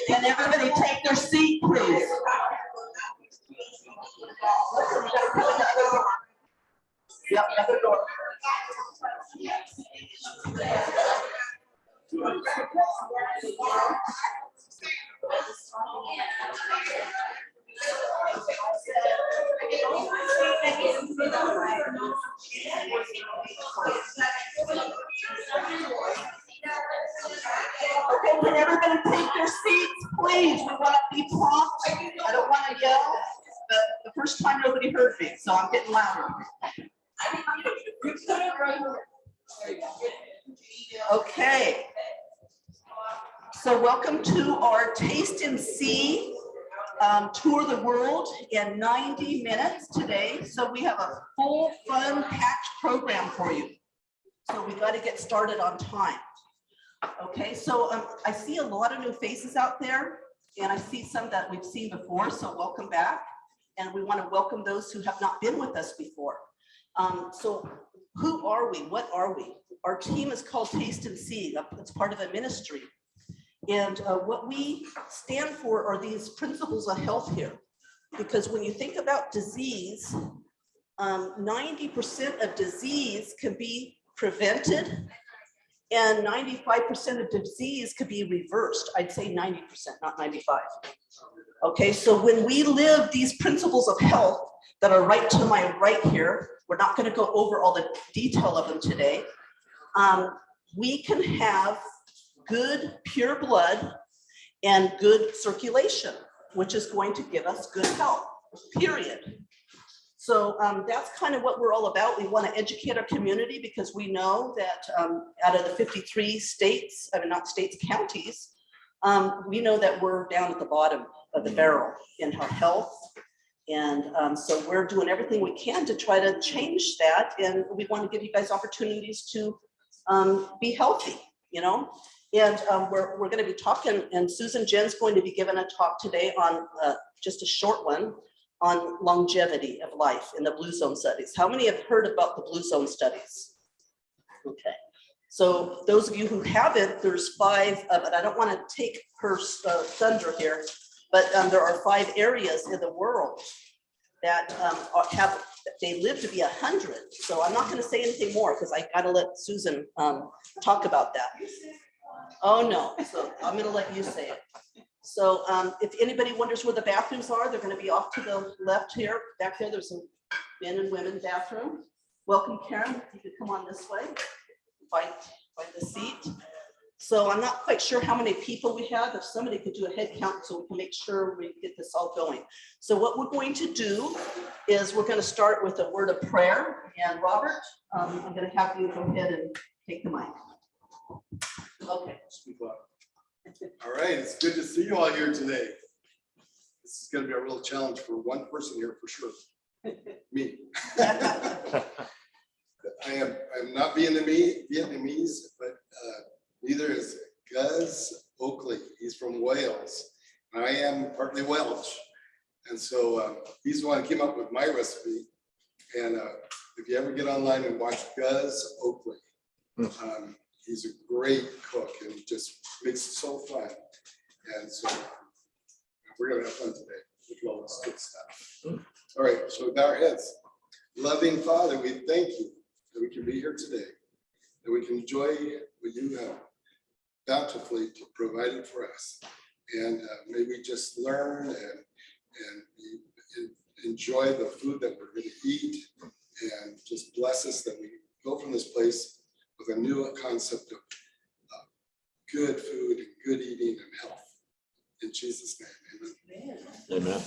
Can everybody take their seat, please? Yep, another door. Okay, can everybody take their seats, please? We want to be prompt. I don't want to yell, but the first time nobody heard me, so I'm getting louder. Okay. So welcome to our Taste and See tour the world in 90 minutes today. So we have a full, fun, packed program for you. So we got to get started on time. Okay, so I see a lot of new faces out there, and I see some that we've seen before, so welcome back. And we want to welcome those who have not been with us before. So who are we? What are we? Our team is called Taste and See. It's part of a ministry. And what we stand for are these principles of health here. Because when you think about disease, 90% of disease can be prevented, and 95% of disease could be reversed. I'd say 90%, not 95. Okay, so when we live these principles of health that are right to my right here, we're not going to go over all the detail of them today. We can have good, pure blood and good circulation, which is going to give us good health, period. So that's kind of what we're all about. We want to educate our community because we know that out of the 53 states, I mean, not states, counties, we know that we're down at the bottom of the barrel in our health. And so we're doing everything we can to try to change that. And we want to give you guys opportunities to be healthy, you know. And we're going to be talking, and Susan Jen's going to be giving a talk today on just a short one on longevity of life in the Blue Zone studies. How many have heard about the Blue Zone studies? Okay, so those of you who haven't, there's 5, but I don't want to take her thunder here, but there are 5 areas in the world that they live to be 100. So I'm not going to say anything more because I got to let Susan talk about that. Oh no, so I'm going to let you say it. So if anybody wonders where the bathrooms are, they're going to be off to the left here. Back there, there's a men and women bathroom. Welcome, Karen. You could come on this way. Find the seat. So I'm not quite sure how many people we have. If somebody could do a head count so we can make sure we get this all going. So what we're going to do is we're going to start with a word of prayer. And Robert, I'm going to have you go ahead and take the mic. Okay. All right, it's good to see you all here today. This is going to be a real challenge for one person here for sure. Me. I'm not Vietnamese, but neither is Gus Oakley. He's from Wales. And I am partly Welsh. And so he's the one who came up with my recipe. And if you ever get online and watch Gus Oakley, he's a great cook and he just makes it so fun. And so we're going to have fun today with all this good stuff. All right, so with our heads. Loving Father, we thank you that we can be here today, that we can enjoy what you have bountifully provided for us. And may we just learn and enjoy the food that we're going to eat, and just bless us that we go from this place with a new concept of good food and good eating and health. In Jesus' name, amen. Amen.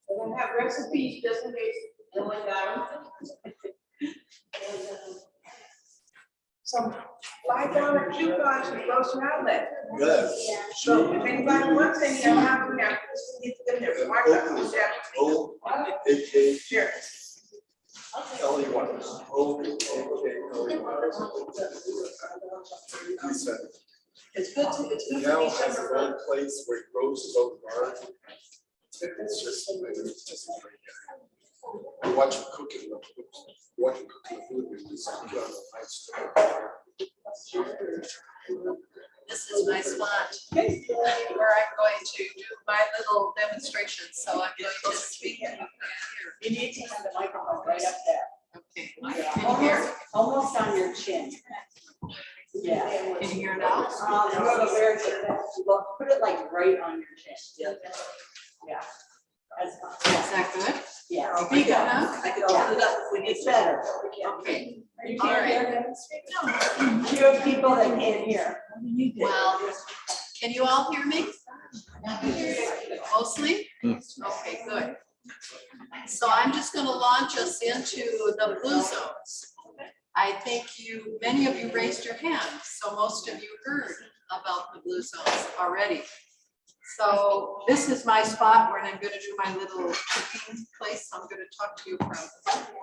We're gonna have recipes just in case no one got them. Some $5 coupons from Grocery Outlet. Yes. So if anybody wants any, I'm not going to get them there. Mark up on that. O-A-K. Sure. L-E-1. He said, It's good to be now has his summer. own place where he grows his own garden. It's just great. I watch him cooking. Watch him cooking the food. It's nice. This is my spot where I'm going to do my little demonstration. So I'm going to speak in here. You need to have the microphone right up there. Okay. Yeah. Can you hear? Almost on your chin. Yeah. Can you hear now? Very good. Look, put it like right on your chin. Yeah. Yeah. That's Is fine. that good? Yeah. Big enough? I can open it up if we need It's to. better. Okay. You All can't right. hear them? You have people that can't hear. Well, can you all hear me? Mostly? Okay, good. So I'm just going to launch us into the blue zones. I think many of you raised your hands, so most of you heard about the blue zones already. So this is my spot where I'm going to do my little cooking place. I'm going to talk to you from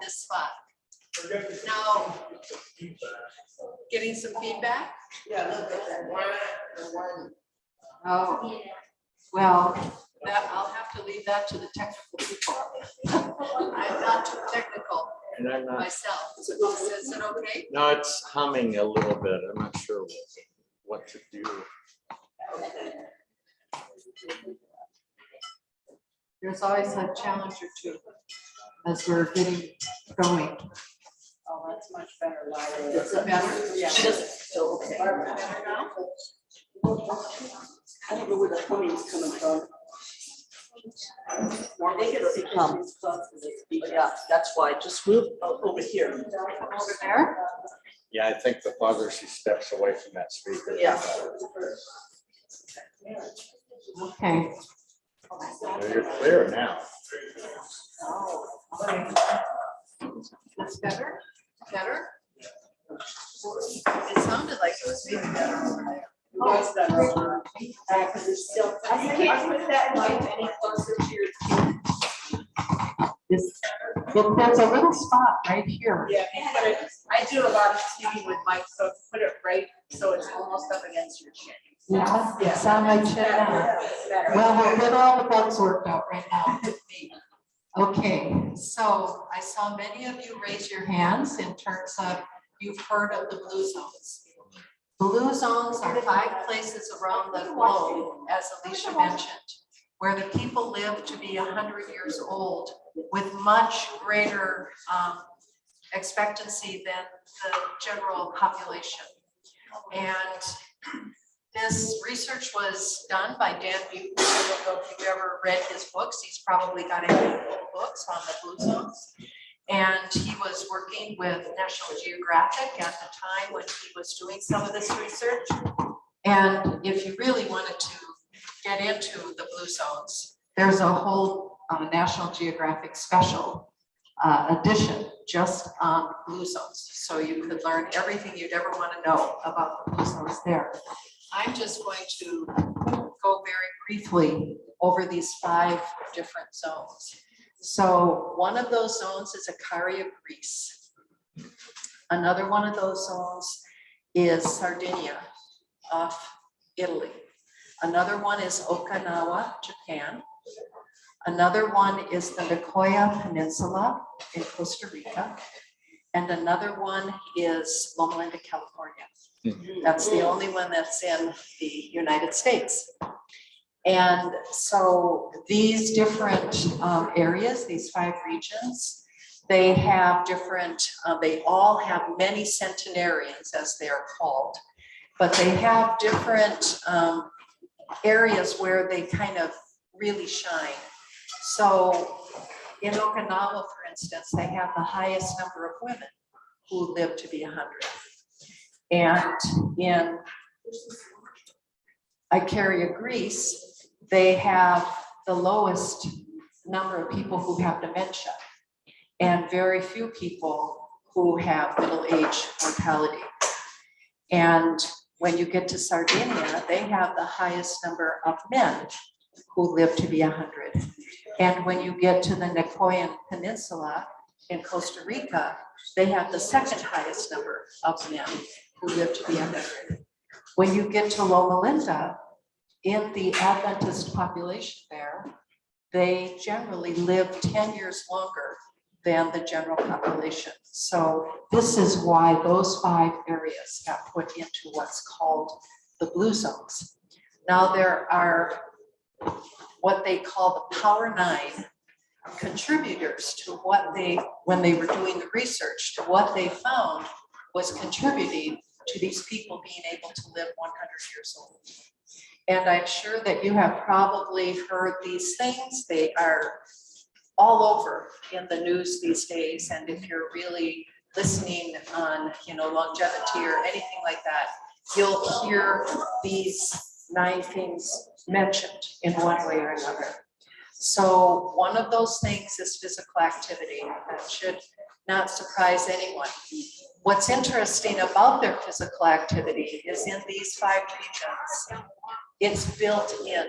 this spot. Now, getting some feedback? Yeah, look at that. Oh, well, I'll have to leave that to the technical people. I'm not too technical And I'm not, myself. Is it okay? no, it's humming a little bit. I'm not sure what to do. There's always a challenge or two as we're getting going. Oh, that's much better. Is it better? Yeah. She doesn't feel okay. Better now? I don't know where the humming's coming from. I think it's because it's close to the speaker. Yeah, that's why. Just move over here. Over there? Yeah, I think the farther she steps away from that speaker. the Yeah. better. Okay. So you're clear now. That's better? Better? It sounded like it was maybe better over there. Because it's still, you can't put that mic any closer to your. There's a little spot right here. Yeah, but I do a lot of speaking with Mike, so put it right, so it's almost up against your chin. Yeah, it's on my chin now. Better. Well, we'll get all the bugs worked out right now with me. Okay, so I saw many of you raise your hands in terms of you've heard of the blue zones. Blue zones are 5 places around the globe, as Alicia mentioned, where the people live to be 100 years old with much greater expectancy than the general population. And this research was done by Dan Butten. I don't know if you've ever read his books. He's probably got a handful of books on the blue zones. And he was working with National Geographic at the time when he was doing some of this research. And if you really wanted to get into the blue zones, there's a whole National Geographic special edition just on blue zones. So you could learn everything you'd ever want to know about the blue zones there. I'm just going to go very briefly over these 5 different zones. So one of those zones is Icaria, Greece. Another one of those zones is Sardinia off Italy. Another one is Okinawa, Japan. Another one is the Nicoya Peninsula in Costa Rica. And another one is Loma Linda, California. That's the only one that's in the United States. And so these different areas, these 5 regions, they have different, they all have many centenarians, as they are called, but they have different areas where they kind of really shine. So in Okinawa, for instance, they have the highest number of women who live to be 100. And in Icaria, Greece, they have the lowest number of people who have dementia and very few people who have middle-age mortality. And when you get to Sardinia, they have the highest number of men who live to be 100. And when you get to the Nicoyan Peninsula in Costa Rica, they have the second highest number of men who live to be 100. When you get to Loma Linda, in the Adventist population there, they generally live 10 years longer than the general population. So this is why those 5 areas got put into what's called the blue zones. Now there are what they call the Power 9 contributors to what they, when they were doing the research, to what they found was contributing to these people being able to live 100 years old. And I'm sure that you have probably heard these things. They are all over in the news these days. And if you're really listening on, longevity or anything like that, you'll hear these 9 things mentioned in one way or another. So one of those things is physical activity. That should not surprise anyone. What's interesting about their physical activity is in these 5 regions, it's built in.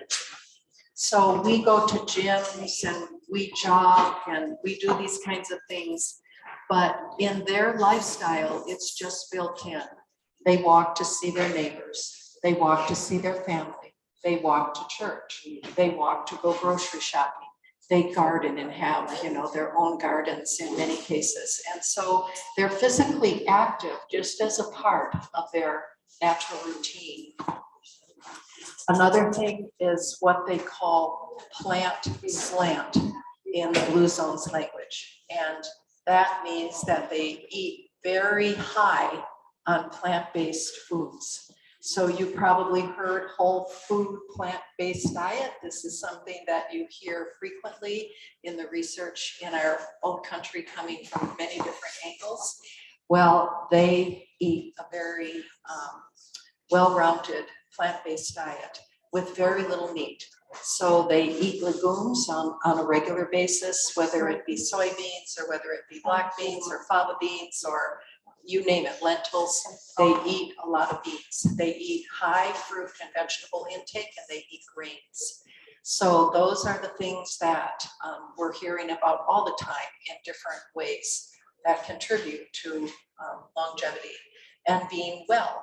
So we go to gyms and we jog and we do these kinds of things, but in their lifestyle, it's just built in. They walk to see their neighbors. They walk to see their family. They walk to church. They walk to go grocery shopping. They garden and have, their own gardens in many cases. And so they're physically active just as a part of their natural routine. Another thing is what they call plant slant in the Blue Zones language. And that means that they eat very high on plant-based foods. So you probably heard whole food plant-based diet. This is something that you hear frequently in the research in our own country coming from many different angles. Well, they eat a very well-rounded plant-based diet with very little meat. So they eat legumes on a regular basis, whether it be soybeans or whether it be black beans or fava beans or you name it, lentils. They eat a lot of beans. They eat high fruit and vegetable intake, and they eat grains. So those are the things that we're hearing about all the time in different ways that contribute to longevity and being well.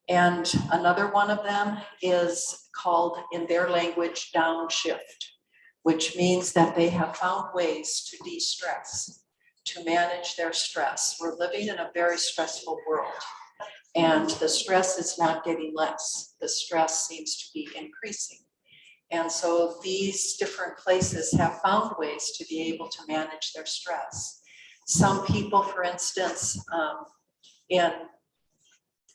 And another one of them is called, in their language, downshift, which means that they have found ways to de-stress, to manage their stress. We're living in a very stressful world, and the stress is not getting less. The stress seems to be increasing. And so these different places have found ways to be able to manage their stress. Some people, for instance, in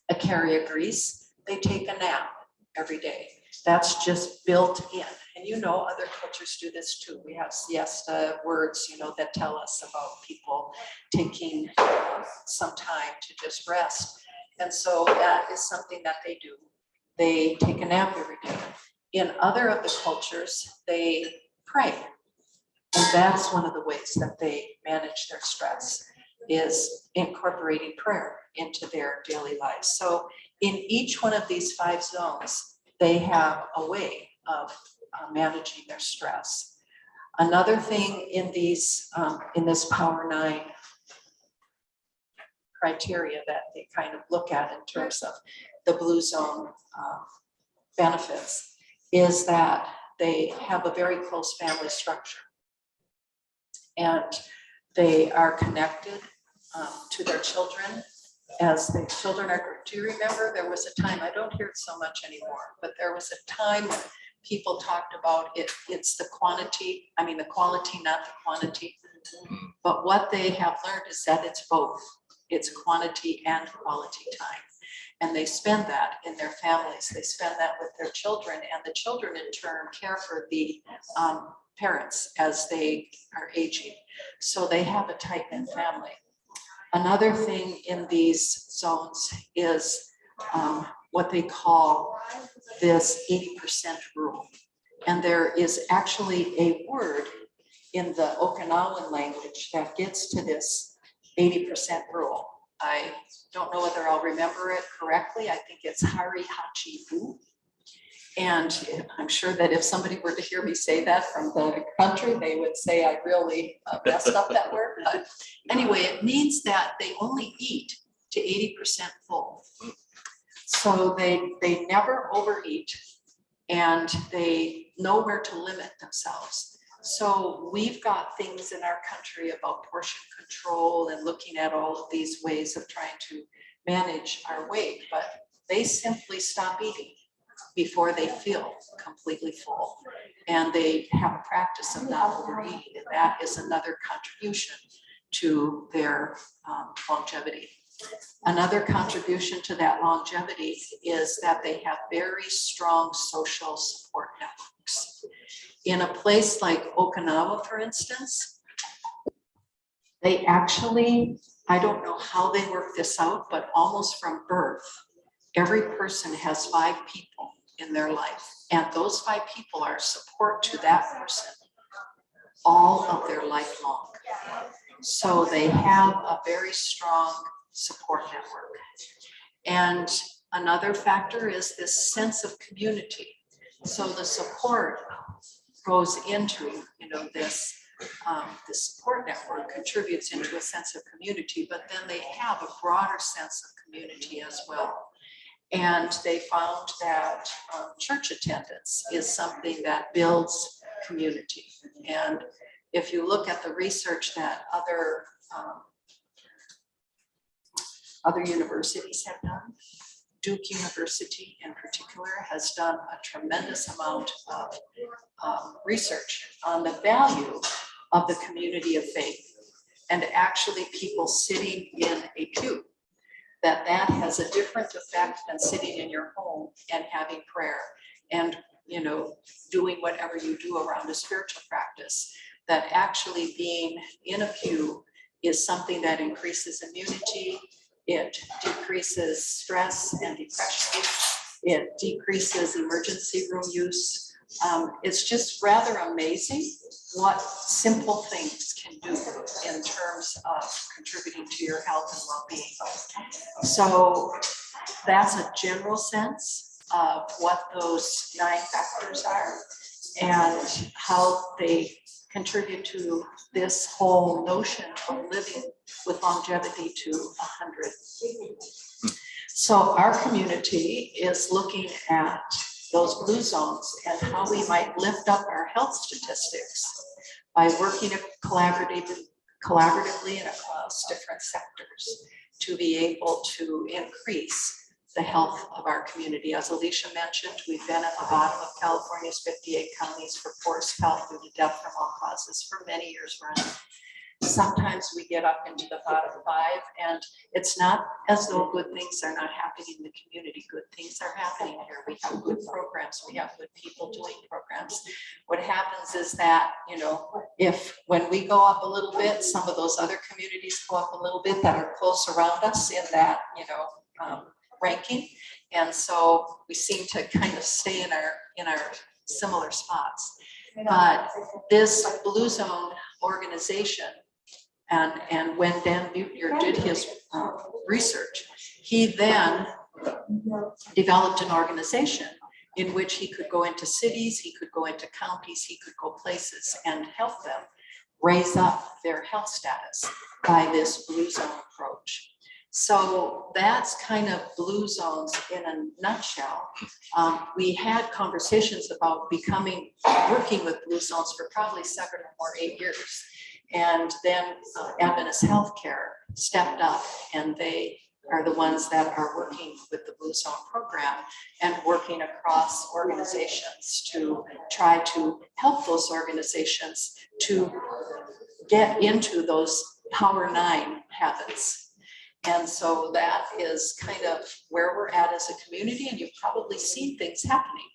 Icaria, Greece, they take a nap every day. That's just built in. And other cultures do this too. We have siesta words, that tell us about people taking some time to just rest. And so that is something that they do. They take a nap every day. In other of the cultures, they pray. And that's one of the ways that they manage their stress, is incorporating prayer into their daily lives. So in each one of these 5 zones, they have a way of managing their stress. Another thing in these, in this Power 9 criteria that they kind of look at in terms of the Blue Zone benefits is that they have a very close family structure. And they are connected to their children as the children are. Do you remember there was a time, I don't hear it so much anymore, but there was a time when people talked about it. It's the quantity, the quality, not the quantity. But what they have learned is that it's both. It's quantity and quality time. And they spend that in their families. They spend that with their children, and the children in turn care for the parents as they are aging. So they have a tight-knit family. Another thing in these zones is what they call this 80% rule. And there is actually a word in the Okinawan language that gets to this 80% rule. I don't know whether I'll remember it correctly. I think it's Hari Hachi Bu. And I'm sure that if somebody were to hear me say that from the country, they would say I really messed up that word. But anyway, it means that they only eat to 80% full. So they never overeat, and they know where to limit themselves. So we've got things in our country about portion control and looking at all of these ways of trying to manage our weight. But they simply stop eating before they feel completely full. And they have a practice of not overeating, and that is another contribution to their longevity. Another contribution to that longevity is that they have very strong social support networks. In a place like Okinawa, for instance, they actually, I don't know how they work this out, but almost from birth, every person has 5 people in their life. And those 5 people are support to that person all of their life long. So they have a very strong support network. And another factor is this sense of community. So the support goes into, this support network contributes into a sense of community, but then they have a broader sense of community as well. And they found that church attendance is something that builds community. And if you look at the research that other universities have done, Duke University in particular has done a tremendous amount of research on the value of the community of faith, and actually people sitting in a pew, that has a different effect than sitting in your home and having prayer and doing whatever you do around a spiritual practice. That actually being in a pew is something that increases immunity, it decreases stress and depression, it decreases emergency room use. It's just rather amazing what simple things can do in terms of contributing to your health and well-being. So that's a general sense of what those 9 factors are and how they contribute to this whole notion of living with longevity to 100. So our community is looking at those blue zones and how we might lift up our health statistics by working collaboratively and across different sectors to be able to increase the health of our community. As Alicia mentioned, we've been at the bottom of California's 58 counties for poorest health due to death from all causes for many years running. Sometimes we get up into the bottom 5, and it's not as though good things are not happening in the community. Good things are happening here. We have good programs. We have good people doing programs. What happens is that, when we go up a little bit, some of those other communities go up a little bit that are close around us in that, ranking. And so we seem to kind of stay in our similar spots. But this Blue Zone organization, and when Dan Buettner did his research, he then developed an organization in which he could go into cities, he could go into counties, he could go places and help them raise up their health status by this Blue Zone approach. So that's kind of blue zones in a nutshell. We had conversations about working with blue zones for probably 7 or 8 years. And then Adventist Healthcare stepped up, and they are the ones that are working with the Blue Zone program and working across organizations to try to help those organizations to get into those Power 9 habits. And so that is kind of where we're at as a community, and you've probably seen things happening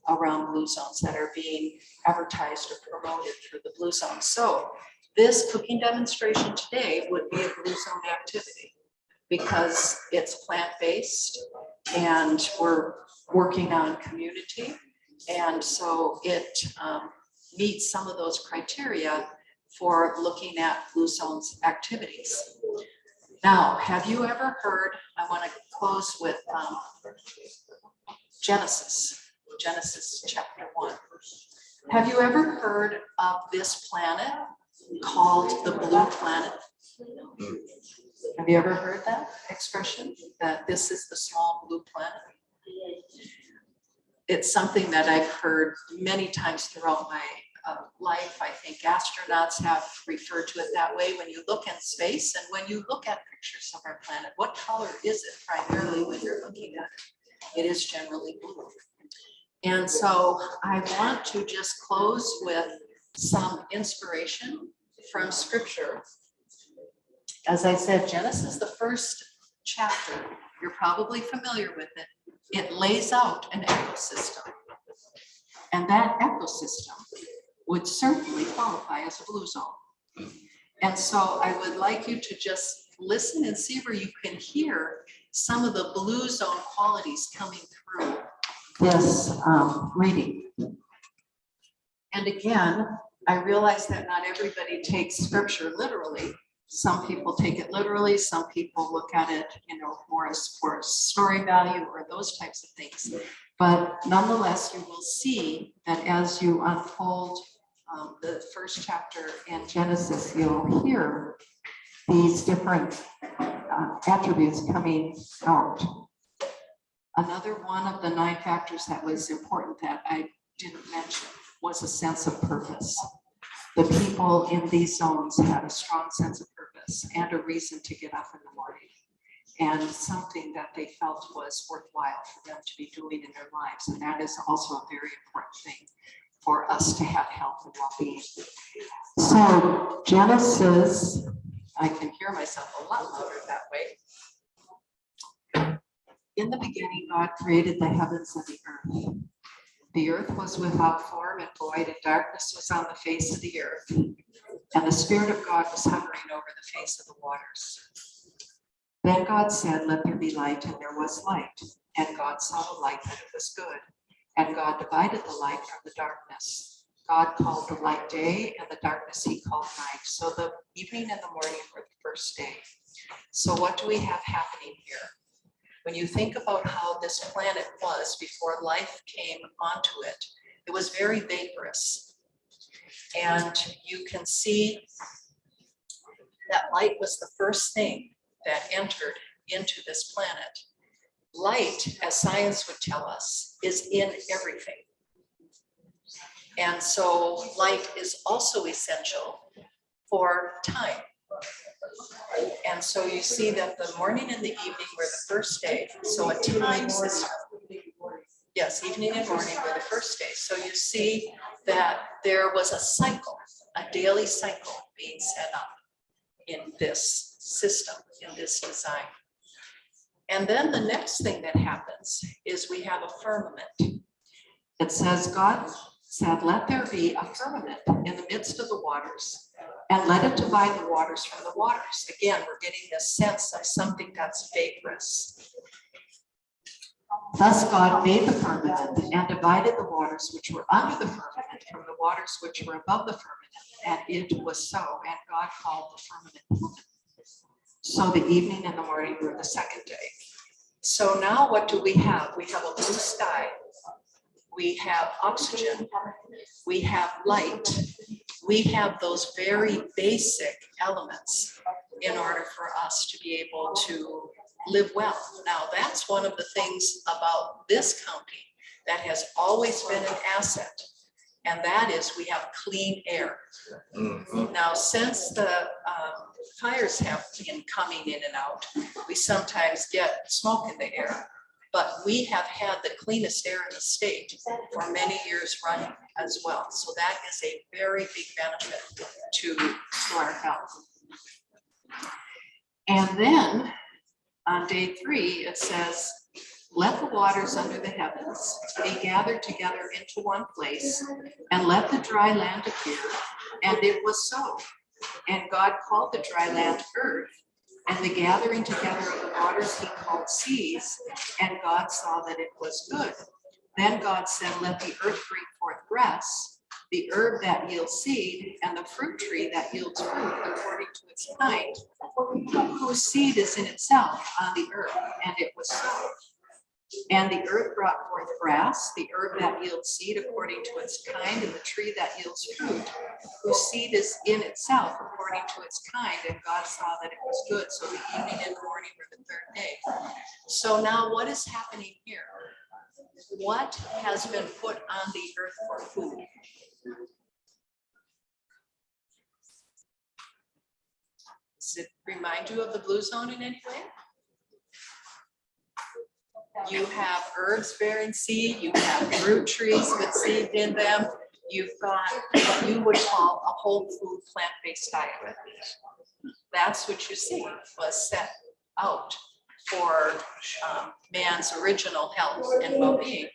around blue zones that are being advertised or promoted through the blue zone. So this cooking demonstration today would be a blue zone activity because it's plant-based and we're working on community. And so it meets some of those criteria for looking at blue zones activities. Now, have you ever heard, I want to close with Genesis chapter 1. Have you ever heard of this planet called the blue planet? Have you ever heard that expression, that this is the small blue planet? It's something that I've heard many times throughout my life. I think astronauts have referred to it that way. When you look in space and when you look at pictures of our planet, what color is it primarily when you're looking at it? It is generally blue. And so I want to just close with some inspiration from scripture. As I said, Genesis, the first chapter, you're probably familiar with it. It lays out an ecosystem. And that ecosystem would certainly qualify as a blue zone. And so I would like you to just listen and see where you can hear some of the blue zone qualities coming through this reading. And again, I realize that not everybody takes scripture literally. Some people take it literally. Some people look at it, more as for story value or those types of things. But nonetheless, you will see that as you unfold the first chapter in Genesis, you'll hear these different attributes coming out. Another one of the 9 factors that was important that I didn't mention was a sense of purpose. The people in these zones had a strong sense of purpose and a reason to get up in the morning, and something that they felt was worthwhile for them to be doing in their lives. And that is also a very important thing for us to have health and well-being. So Genesis, I can hear myself a lot louder that way. In the beginning, God created the heavens and the earth. The earth was without form and void, and darkness was on the face of the earth. And the Spirit of God was hovering over the face of the waters. Then God said, "Let there be light," and there was light. And God saw the light, that it was good. And God divided the light from the darkness. God called the light day, and the darkness he called night. So the evening and the morning were the first day. So what do we have happening here? When you think about how this planet was before life came onto it, it was very vaporous. And you can see that light was the first thing that entered into this planet. Light, as science would tell us, is in everything. And so light is also essential for time. And so you see that the morning and the evening were the first day. So a time system. Yes, evening and morning were the first day. So you see that there was a cycle, a daily cycle being set up in this system, in this design. And then the next thing that happens is we have a firmament. It says, God said, "Let there be a firmament in the midst of the waters, and let it divide the waters from the waters." Again, we're getting this sense of something that's vaporous. Thus God made the firmament and divided the waters which were under the firmament from the waters which were above the firmament, and it was so. And God called the firmament moon. So the evening and the morning were the second day. So now what do we have? We have a blue sky. We have oxygen. We have light. We have those very basic elements in order for us to be able to live well. Now, that's one of the things about this county that has always been an asset, and that is we have clean air. Now, since the fires have been coming in and out, we sometimes get smoke in the air, but we have had the cleanest air in the state for many years running as well. So that is a very big benefit to our health. And then on day 3, it says, "Let the waters under the heavens be gathered together into one place, and let the dry land appear." And it was so. And God called the dry land earth, and the gathering together of the waters he called seas. And God saw that it was good. Then God said, "Let the earth bring forth grass, the herb that yields seed, and the fruit tree that yields fruit according to its kind, whose seed is in itself on the earth." And it was so. And the earth brought forth grass, the herb that yields seed according to its kind, and the tree that yields fruit, whose seed is in itself according to its kind. And God saw that it was good. So the evening and the morning were the third day. So now what is happening here? What has been put on the earth for food? Does it remind you of the blue zone in any way? You have herbs bearing seed, you have fruit trees with seed in them. You've got what you would call a whole food plant-based diet. That's what you see was set out for man's original health and well-being.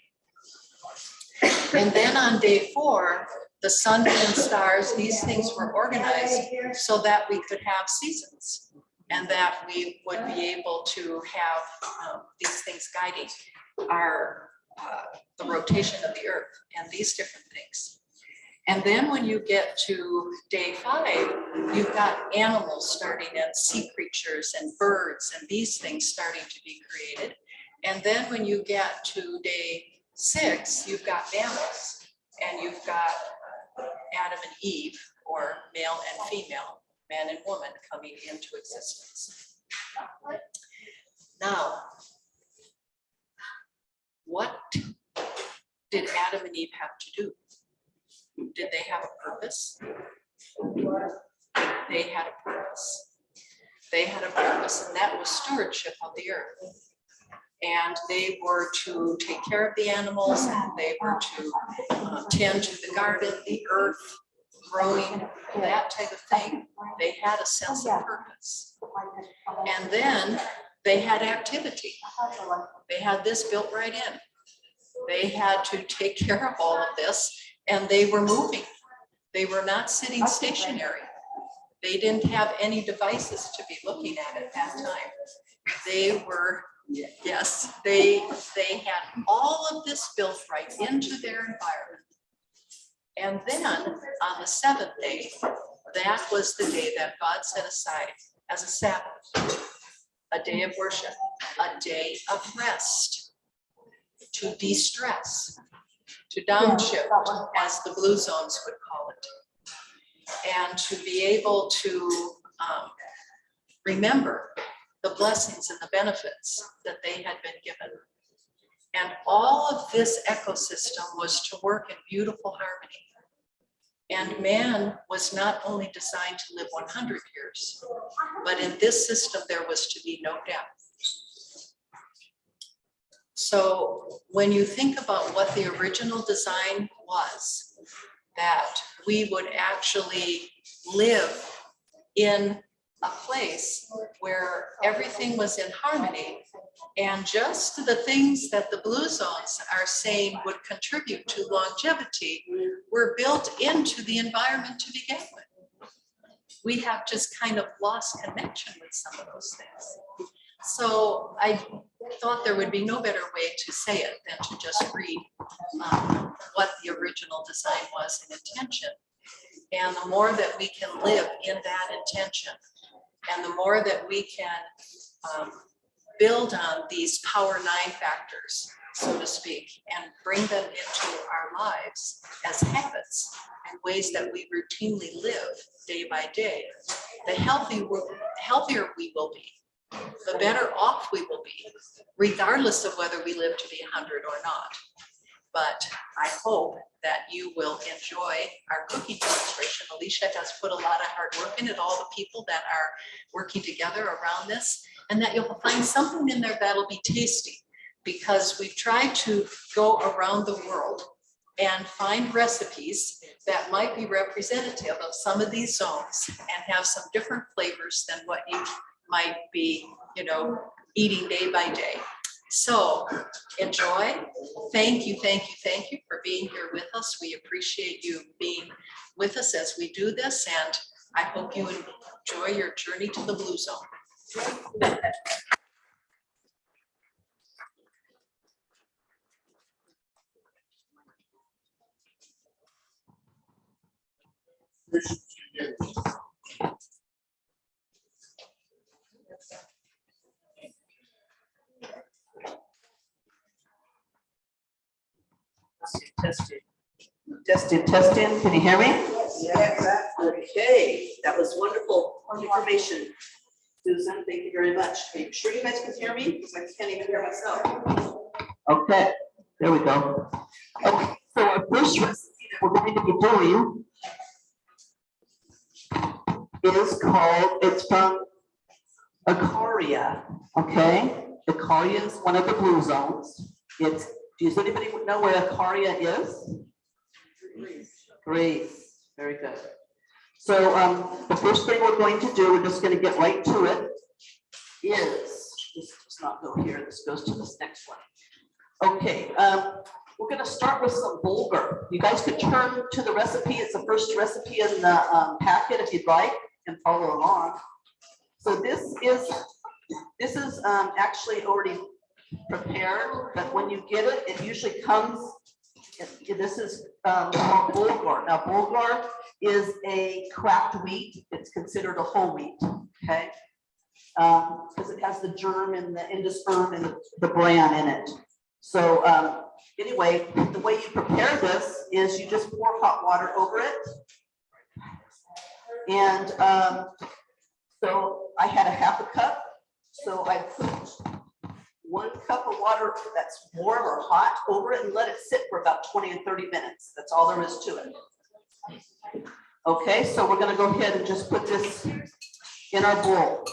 And then on day 4, the sun, moon, and stars, these things were organized so that we could have seasons and that we would be able to have these things guiding our the rotation of the earth and these different things. And then when you get to day 5, you've got animals starting and sea creatures and birds and these things starting to be created. And then when you get to day 6, you've got mammals and you've got Adam and Eve, or male and female, man and woman coming into existence. Now, what did Adam and Eve have to do? Did they have a purpose? They had a purpose. They had a purpose, and that was stewardship of the earth. And they were to take care of the animals, and they were to tend to the garden, the earth, growing, that type of thing. They had a sense of purpose. And then they had activity. They had this built right in. They had to take care of all of this, and they were moving. They were not sitting stationary. They didn't have any devices to be looking at that time. They were, yes, they had all of this built right into their environment. And then on the 7th day, that was the day that God set aside as a Sabbath, a day of worship, a day of rest, to de-stress, to downshift, as the Blue Zones would call it, and to be able to remember the blessings and the benefits that they had been given. And all of this ecosystem was to work in beautiful harmony. And man was not only designed to live 100 years, but in this system, there was to be no death. So when you think about what the original design was, that we would actually live in a place where everything was in harmony, and just the things that the Blue Zones are saying would contribute to longevity were built into the environment to begin with. We have just kind of lost connection with some of those things. So I thought there would be no better way to say it than to just read what the original design was in intention. And the more that we can live in that intention, and the more that we can build on these power 9 factors, so to speak, and bring them into our lives as habits and ways that we routinely live day by day, the healthier we will be, the better off we will be, regardless of whether we live to be 100 or not. But I hope that you will enjoy our cooking demonstration. Alicia has put a lot of hard work in it, all the people that are working together around this, and that you'll find something in there that'll be tasty, because we've tried to go around the world and find recipes that might be representative of some of these zones and have some different flavors than what you might be, eating day by day. So enjoy. Thank you for being here with us. We appreciate you being with us as we do this, and I hope you enjoy your journey to the Blue Zone. Testing. Can you hear me? Yes. Okay, that was wonderful information. Susan, thank you very much. Are you sure you guys can hear me? Because I can't even hear myself. Okay, there we go. Okay, so our first recipe that we're going to be doing is it's from Acaria, okay? Icaria is one of the blue zones. Does anybody know where Icaria is? Greece, very good. So the first thing we're going to do, we're just going to get right to it, is, this does not go here, this goes to this next one. Okay, we're going to start with some bulgur. You guys could turn to the recipe. It's the first recipe in the packet if you'd like and follow along. So this is actually already prepared, but when you get it, it usually comes, this is called bulgur. Now bulgur is a cracked wheat. It's considered a whole wheat, okay? Because it has the germ and the endosperm and the bran in it. So anyway, the way you prepare this is you just pour hot water over it. And so I had a half a cup. So I put 1 cup of water that's warm or hot over it and let it sit for about 20 and 30 minutes. That's all there is to it. Okay, so we're going to go ahead and just put this in our bowl.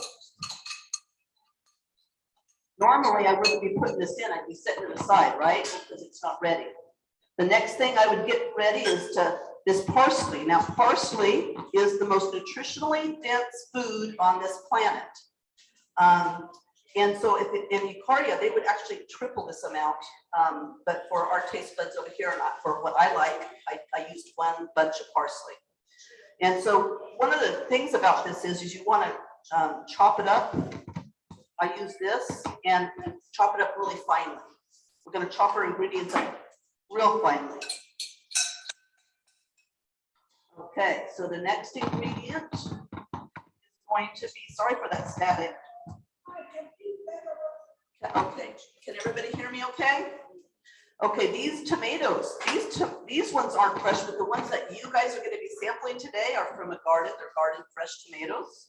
Normally, I wouldn't be putting this in. I'd be setting it aside, right? Because it's not ready. The next thing I would get ready is this parsley. Now, parsley is the most nutritionally dense food on this planet. And so in Icaria, they would actually triple this amount. But for our taste buds over here, not for what I like, I used 1 bunch of parsley. And so one of the things about this is you want to chop it up. I use this and chop it up really finely. We're going to chop our ingredients up real finely. Okay, so the next ingredient is going to be, sorry for that static. Okay, can everybody hear me okay? Okay, these tomatoes, these ones aren't fresh, but the ones that you guys are going to be sampling today are from a garden. They're garden fresh tomatoes.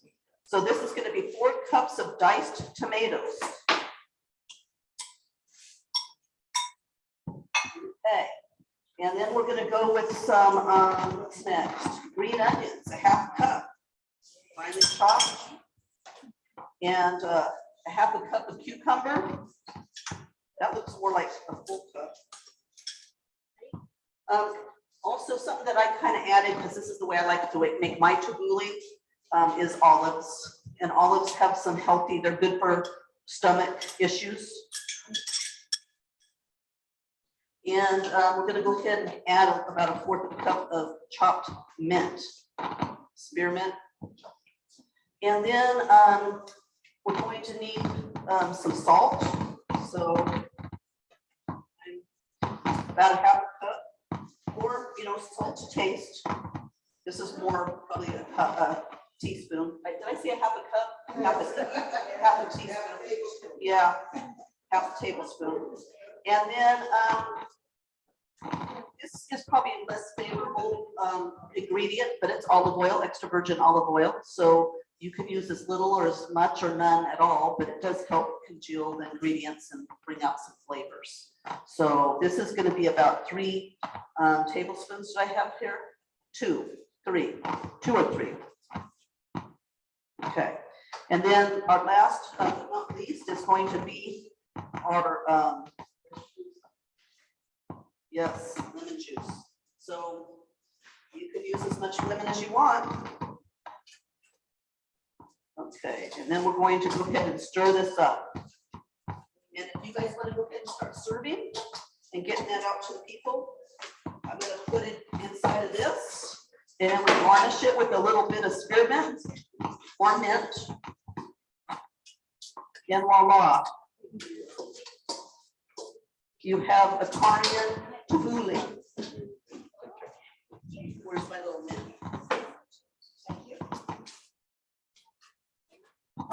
So this is going to be 4 cups of diced tomatoes. Okay, and then we're going to go with some, what's next? Green onions, a half cup, finely chopped, and a half a cup of cucumber. That looks more like a full cup. Also, something that I kind of added, because this is the way I like to make my tabbouleh, is olives. And olives have some healthy, they're good for stomach issues. And we're going to go ahead and add about a 1/4 cup of chopped mint, spearmint. And then we're going to need some salt. So about a half a cup, or salt to taste. This is more probably a teaspoon. Did I say a half a cup? Half a teaspoon. Yeah, half a tablespoon. And then this is probably a less favorable ingredient, but it's olive oil, extra virgin olive oil. So you can use as little or as much or none at all, but it does help congeal the ingredients and bring out some flavors. So this is going to be about 3 tablespoons that I have here. 2 or 3. Okay, and then our last but not least is going to be our yes, lemon juice. So you can use as much lemon as you want. Okay, and then we're going to go ahead and stir this up. And if you guys want to go ahead and start serving and getting that out to the people, I'm going to put it inside of this, and we garnish it with a little bit of spearmint or mint. And voila, you have a Icaria tabbouleh. Where's my little mint? Thank you.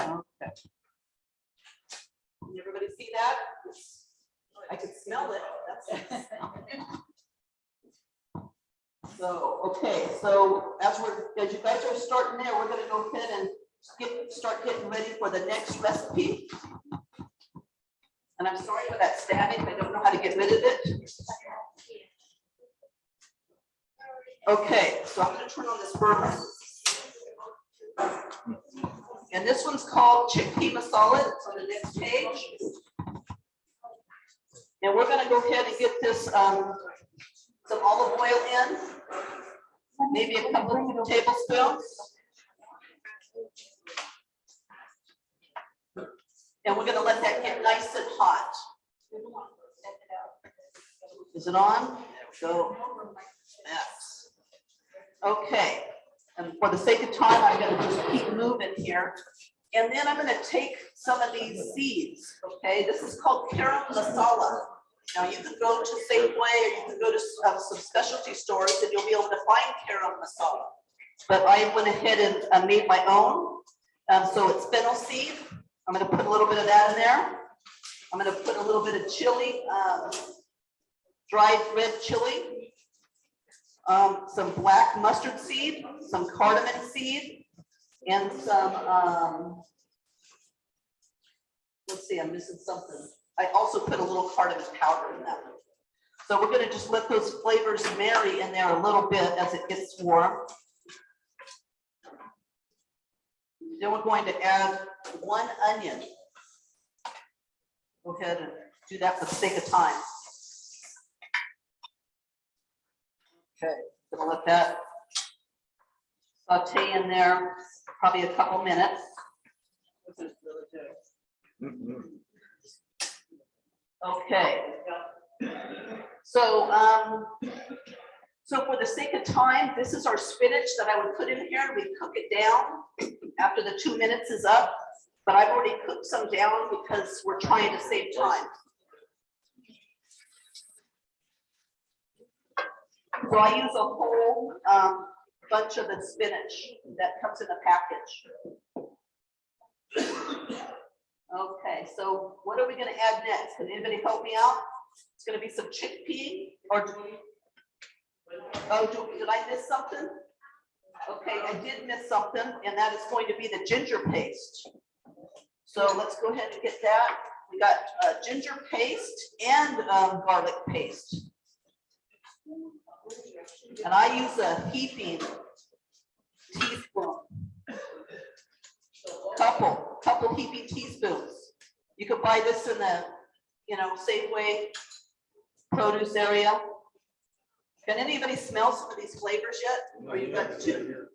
Okay. Can everybody see that? I can smell it. That's so, okay, so as you guys are starting there, we're gonna go ahead and start getting ready for the next recipe. And I'm sorry for that static. I don't know how to get rid of it. Okay, so I'm gonna turn on this burner. And this one's called chickpea masala. It's on the next page. And we're gonna go ahead and get this, some olive oil in, maybe a couple of tablespoons. And we're gonna let that get nice and hot. Is it on? There we go. Yes. Okay, and for the sake of time, I'm gonna just keep moving here. And then I'm gonna take some of these seeds, okay? This is called garam masala. Now you can go to Safeway or you can go to some specialty stores and you'll be able to find garam masala. But I went ahead and made my own. So it's fennel seed. I'm gonna put a little bit of that in there. I'm gonna put a little bit of chili, dried red chili, some black mustard seed, some cardamom seed, and some, let's see, I'm missing something. I also put a little cardamom powder in that. So we're gonna just let those flavors marry in there a little bit as it gets warm. Then we're going to add 1 onion. Go ahead and do that for the sake of time. Okay, gonna let that saute in there, probably a couple minutes. Okay. So for the sake of time, this is our spinach that I would put in here. We cook it down after the 2 minutes is up, but I've already cooked some down because we're trying to save time. So I use a whole bunch of the spinach that comes in a package. Okay, so what are we gonna add next? Can anybody help me out? It's gonna be some chickpea or did I miss something? Okay, I did miss something, and that is going to be the ginger paste. So let's go ahead and get that. We got ginger paste and garlic paste. And I use a heaping teaspoon. Couple heaping teaspoons. You can buy this in the, Safeway produce area. Can anybody smell some of these flavors yet? Or you got 2?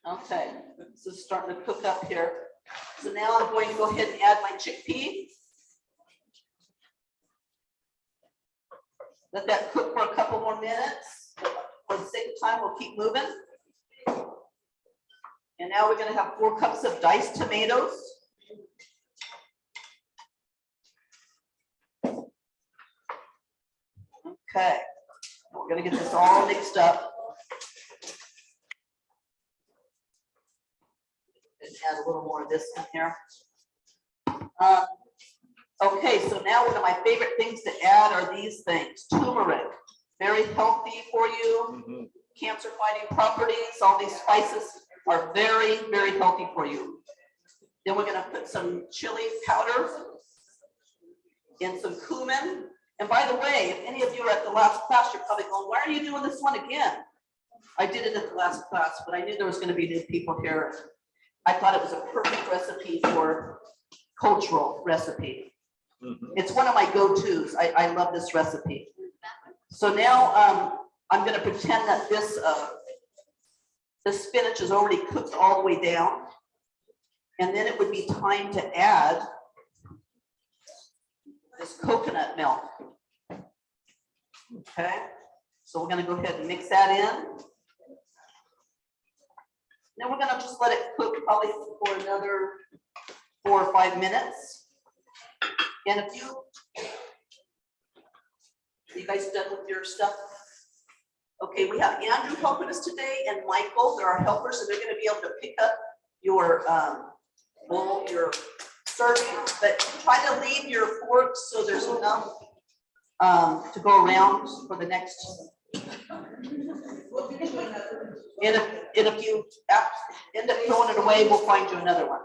Okay, this is starting to cook up here. So now I'm going to go ahead and add my chickpea. Let that cook for a couple more minutes. For the sake of time, we'll keep moving. And now we're going to have 4 cups of diced tomatoes. Okay, we're going to get this all mixed up. And add a little more of this in here. Okay, so now one of my favorite things to add are these things. Turmeric, very healthy for you. Cancer fighting properties, all these spices are very, very healthy for you. Then we're gonna put some chili powder and some cumin. And by the way, if any of you are at the last class, you're probably going, why are you doing this one again? I did it at the last class, but I knew there was gonna be new people here. I thought it was a perfect recipe for cultural recipe. It's one of my go-tos. I love this recipe. So now I'm gonna pretend that this spinach is already cooked all the way down. And then it would be time to add this coconut milk. Okay, so we're gonna go ahead and mix that in. Then we're gonna just let it cook probably for another 4 or 5 minutes. And if you guys done with your stuff? Okay, we have Andrew helping us today and Michael, they're our helpers, and they're gonna be able to pick up your bowl, your serving, but try to leave your forks so there's enough to go around for the next. And if you end up throwing it away, we'll find you another one.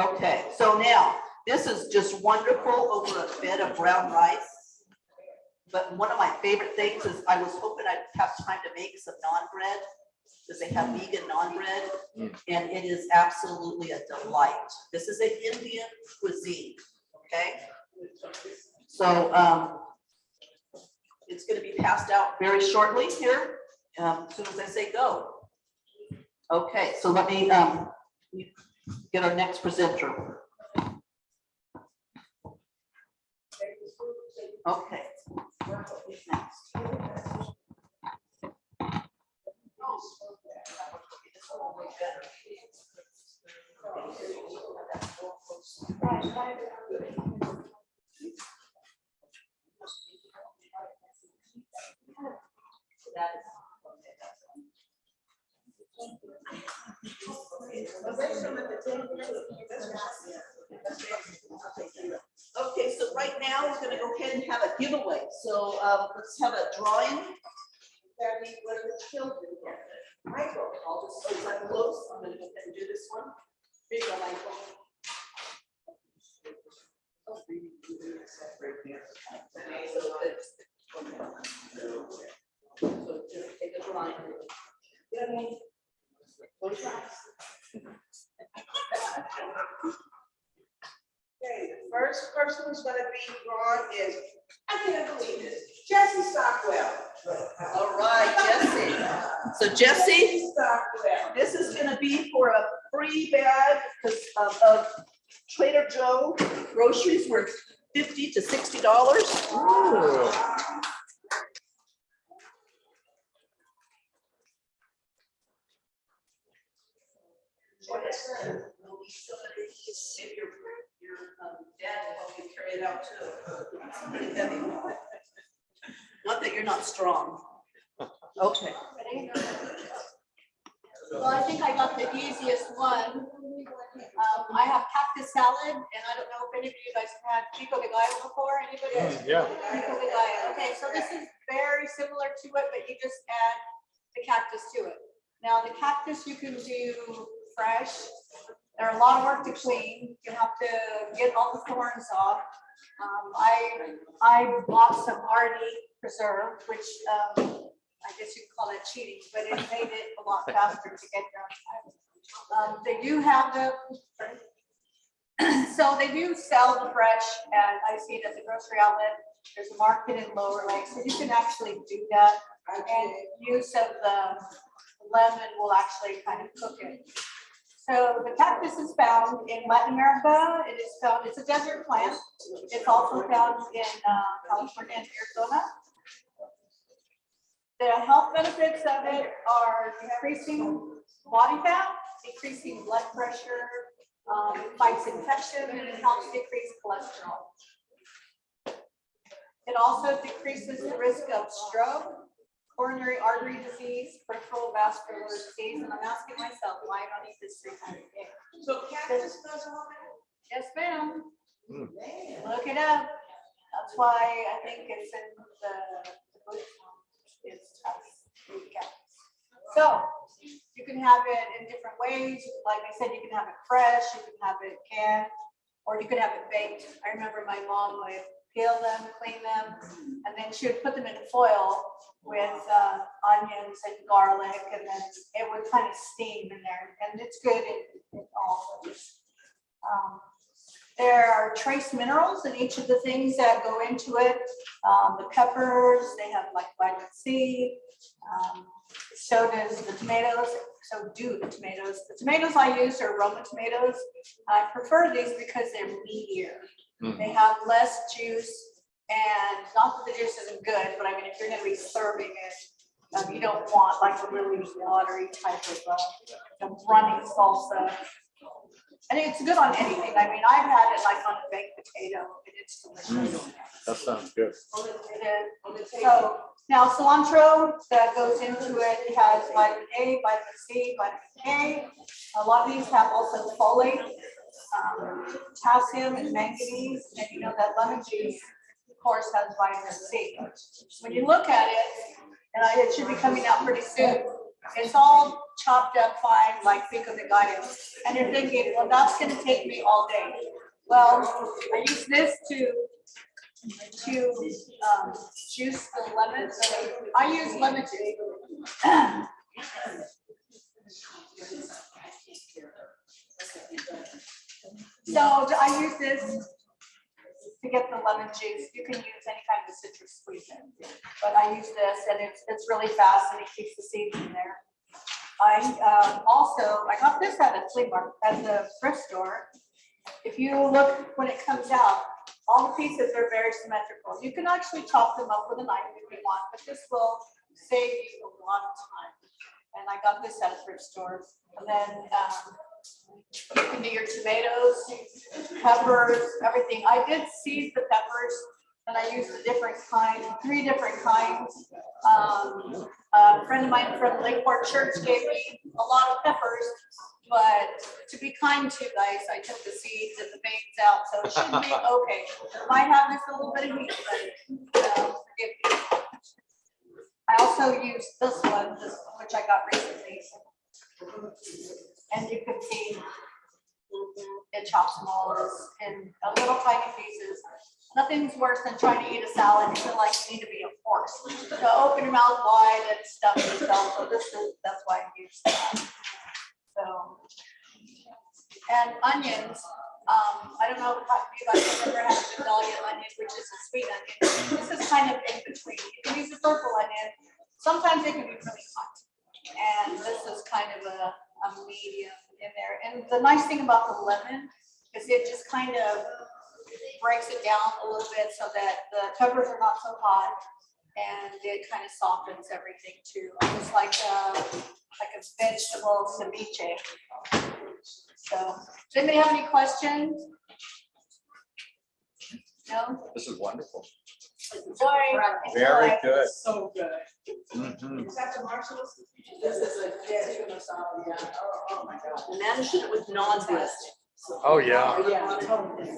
Okay, so now this is just wonderful over a bed of brown rice. But one of my favorite things is I was hoping I'd have time to make some naan bread because they have vegan naan bread, and it is absolutely a delight. This is an Indian cuisine. Okay? So it's gonna be passed out very shortly here, as soon as I say go. Okay, so let me get our next presenter. Okay. Who's next? Okay, so right now we're gonna go ahead and have a giveaway. So let's have a drawing. That we were the children. Michael, I'll just put that close. I'm gonna go ahead and do this one. Here you go, Michael. So just take a drawing. Close your eyes. Okay, the first person who's gonna be drawn is, I can't believe this, Jesse Stockwell. All right, Jesse. So Jesse, Stockwell. this is gonna be for a free bag because of Trader Joe groceries worth $50 to $60. Ooh. Maybe your dad will help you carry it out too. It's pretty heavy. Not that you're not strong. Okay. Well, I think I got the easiest one. I have cactus salad, and I don't know if any of you guys have had pico de gallo before. Anybody? Yeah. Pico de gallo. Okay, so this is very similar to it, but you just add the cactus to it. Now, the cactus you can do fresh. They're a lot of work to clean. You have to get all the thorns off. I bought some Artie preserve, which I guess you could call that cheating, but it made it a lot faster to get them. They do have them. So they do sell the fresh, and I see it at the grocery outlet. There's a market in Lower Lake, so you can actually do that. And use of the lemon will actually kind of cook it. So the cactus is found in Latin America. It is found, it's a desert plant. It's also found in California and Arizona. The health benefits of it are decreasing body fat, decreasing blood pressure, fights infection, and it helps decrease cholesterol. It also decreases the risk of stroke, coronary artery disease, peripheral vascular disease, and I'm asking myself why I don't eat this 3 times a day. So cactus does all that? Yes, ma'am. Mm. Look it up. That's why I think it's in the book. It's so you can have it in different ways. Like I said, you can have it fresh, you can have it canned, or you could have it baked. I remember my mom would peel them, clean them, and then she would put them in foil with onions and garlic, and then it would kind of steam in there, and it's good in all of this. There are trace minerals in each of the things that go into it. The peppers, they have like vitamin C. So does the tomatoes. So do the tomatoes. The tomatoes I use are Roma tomatoes. I prefer these because they're meatier. Mm. They have less juice, and not that the juice isn't good, but I mean, if you're going to be serving it, you don't want like a really watery type of running salsa. I think it's good on anything. I mean, I've had it like on a baked potato, and it's delicious. That sounds good. It is. So now cilantro that goes into it, it has vitamin A, vitamin C, vitamin K. A lot of these have also folate, potassium, and manganese. And you know that lemon juice, of course, has vitamin C. When you look at it, and it should be coming out pretty soon, it's all chopped up fine like pico de gallo. And you're thinking, well, that's going to take me all day. Well, I use this to juice the lemon. So I use lemon juice. So I use this get the lemon juice, you can use any kind of citrus squeeze in. But I use this and it's really fast and it keeps the seeds in there. I got this at a flea market, at the thrift store. If you look when it comes out, all the pieces are very symmetrical. You can actually chop them up with a knife if you want, but this will save you a lot of time. And I got this at a thrift store. And then you can do your tomatoes, peppers, everything. I did seed the peppers and I used a different kind, 3 different kinds. A friend of mine from Lakeport Church gave me a lot of peppers, but to be kind to you guys, I took the seeds and the veins out, so it should be okay. Might have just a little bit of heat, but forgive me. I also used this one, which I got recently. And you can see it chops them all in a little tiny pieces. Nothing's worse than trying to eat a salad and feel like you need to be a horse. So open your mouth wide and stuff yourself. So that's why I use that. So, and onions. I don't know if you guys have ever had a Vidalia onion, which is a sweet onion. This is kind of in between. You can use a purple onion. Sometimes they can be really hot. And this is kind of a medium in there. And the nice thing about the lemon is it just kind of breaks it down a little bit so that the peppers are not so hot and it kind of softens everything too. It's like a vegetable ceviche. So, does anybody have any questions? No? This is wonderful. Sorry. Very good. So good. Mhm. Is that the Marshalls? This is a, yeah, tuna salad, yeah. Oh my God. Manage it with non-bread. Oh, yeah. Oh, yeah, totally.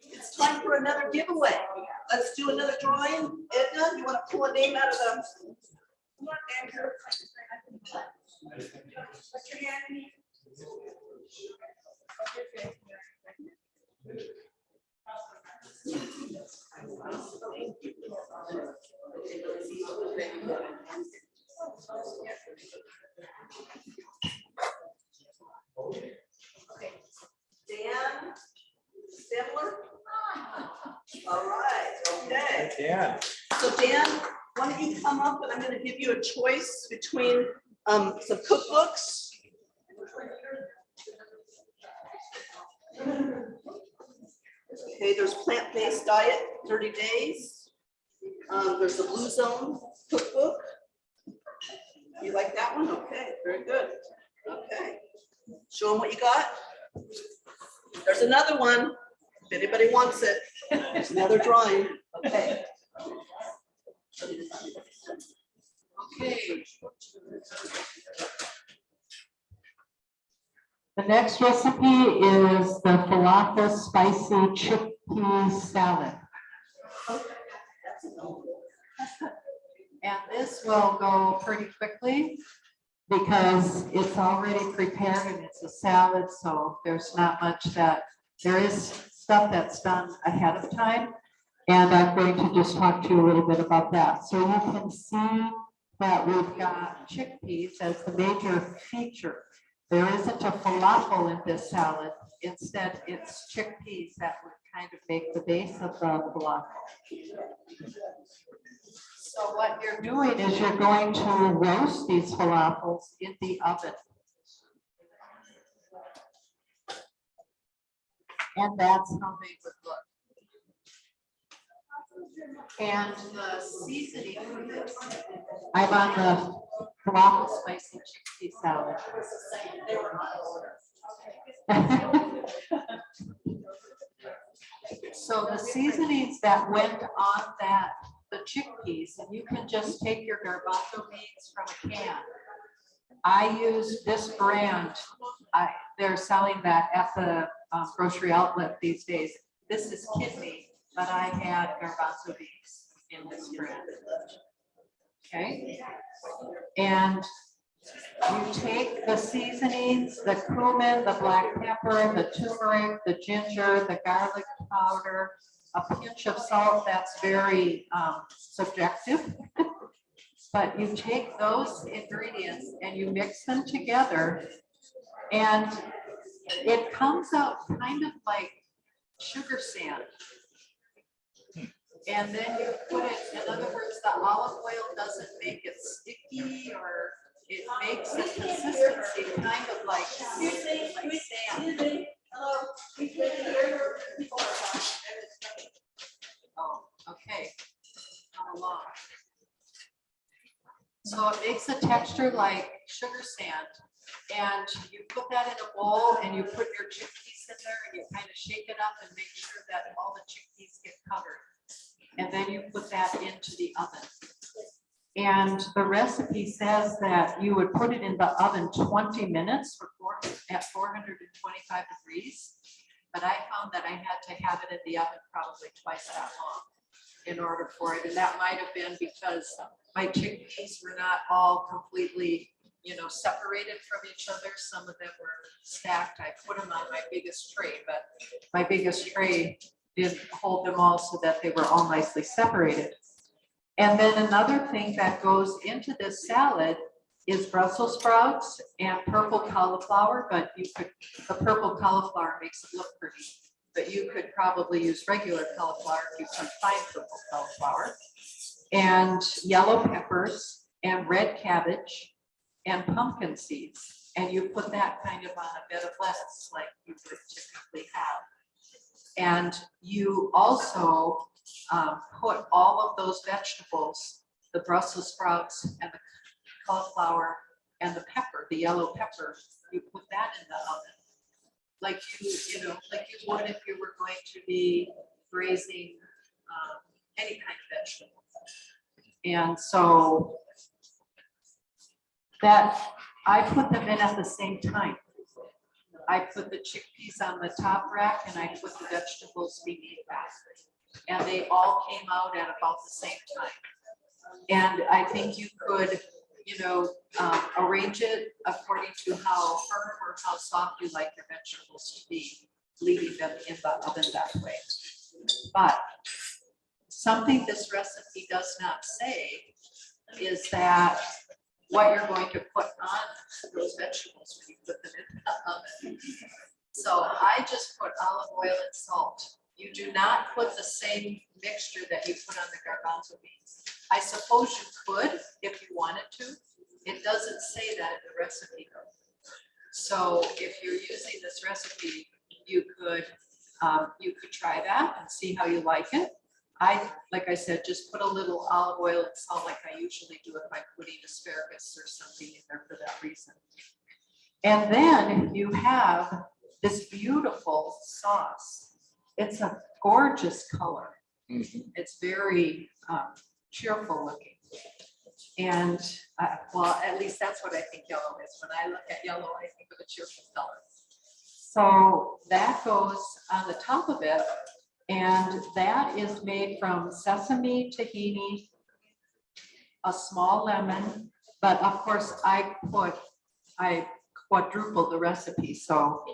It's time for another giveaway. Let's do another drawing. Edna, you want to pull a name out of the? What's your hand? Dan Stemler? All right, okay. Yeah. So Dan, why don't you come up and I'm gonna give you a choice between some cookbooks. Okay, there's plant-based diet, 30 days. There's the Blue Zone cookbook. You like that one? Okay, very good. Okay. Show them what you got. There's another one, if anybody wants it. There's another drawing. Okay. Okay. The next recipe is the falafel spicy chickpea salad. And this will go pretty quickly Because it's already prepared and it's a salad, so there's not much there is stuff that's done ahead of time. And I'm going to just talk to you a little bit about that. So you can see that we've got chickpeas as the major feature. There isn't a falafel in this salad. Instead, it's chickpeas that would kind of make the base of the falafel. So what you're doing is you're going to roast these falafels in the oven. And that's how they would look. And the seasoning for this, I'm on the falafel spicy chickpea salad. So the seasonings that went on the chickpeas, and you can just take your garbanzo beans from a can I use this brand. They're selling that at the grocery outlet these days. This is kidney, but I had garbanzo beans in this brand. Okay. And you take the seasonings, the cumin, the black pepper, the turmeric, the ginger, the garlic powder, a pinch of salt. That's very subjective. But you take those ingredients and you mix them together, and it comes out kind of like sugar sand. And then you put it, in other words, the olive oil doesn't make it sticky, or it makes the consistency kind of like sand. Oh, okay. Come along. So it makes a texture like sugar sand, and you put that in a bowl and you put your chickpeas in there and you kind of shake it up and make sure that all the chickpeas get covered. And then you put that into the oven. And the recipe says that you would put it in the oven 20 minutes at 425 degrees. But I found that I had to have it in the oven probably twice that long in order for it. And that might have been because my chickpeas were not all completely, separated from each other. Some of them were stacked. I put them on my biggest tray, but my biggest tray didn't hold them all so that they were all nicely separated. And then another thing that goes into this salad is Brussels sprouts and purple cauliflower, but the purple cauliflower makes it look pretty. But you could probably use regular cauliflower if you can find purple cauliflower, and yellow peppers and red cabbage and pumpkin seeds. And you put that kind of on a bed of lettuce like you would typically have. And you also put all of those vegetables, the Brussels sprouts and the cauliflower and the pepper, the yellow pepper, you put that in the oven. Like you would if you were going to be braising any kind of vegetable. And so that I put them in at the same time. I put the chickpeas on the top rack and I put the vegetables beneath that. And they all came out at about the same time. And I think you could, arrange it according to how firm or how soft you like your vegetables to be, leaving them in the oven that way. But something this recipe does not say is that what you're going to put on those vegetables when you put them in the oven. So I just put olive oil and salt. You do not put the same mixture that you put on the garbanzo beans. I suppose you could if you wanted to. It doesn't say that in the recipe though. So if you're using this recipe, you could try that and see how you like it. Like I said, just put a little olive oil and salt like I usually do if I'm putting asparagus or something in there for that reason. And then you have this beautiful sauce. It's a gorgeous color. It's very cheerful looking. And well, at least that's what I think yellow is. When I look at yellow, I think of a cheerful color. So that goes on the top of it. And that is made from sesame, tahini, a small lemon, but of course I quadrupled the recipe. So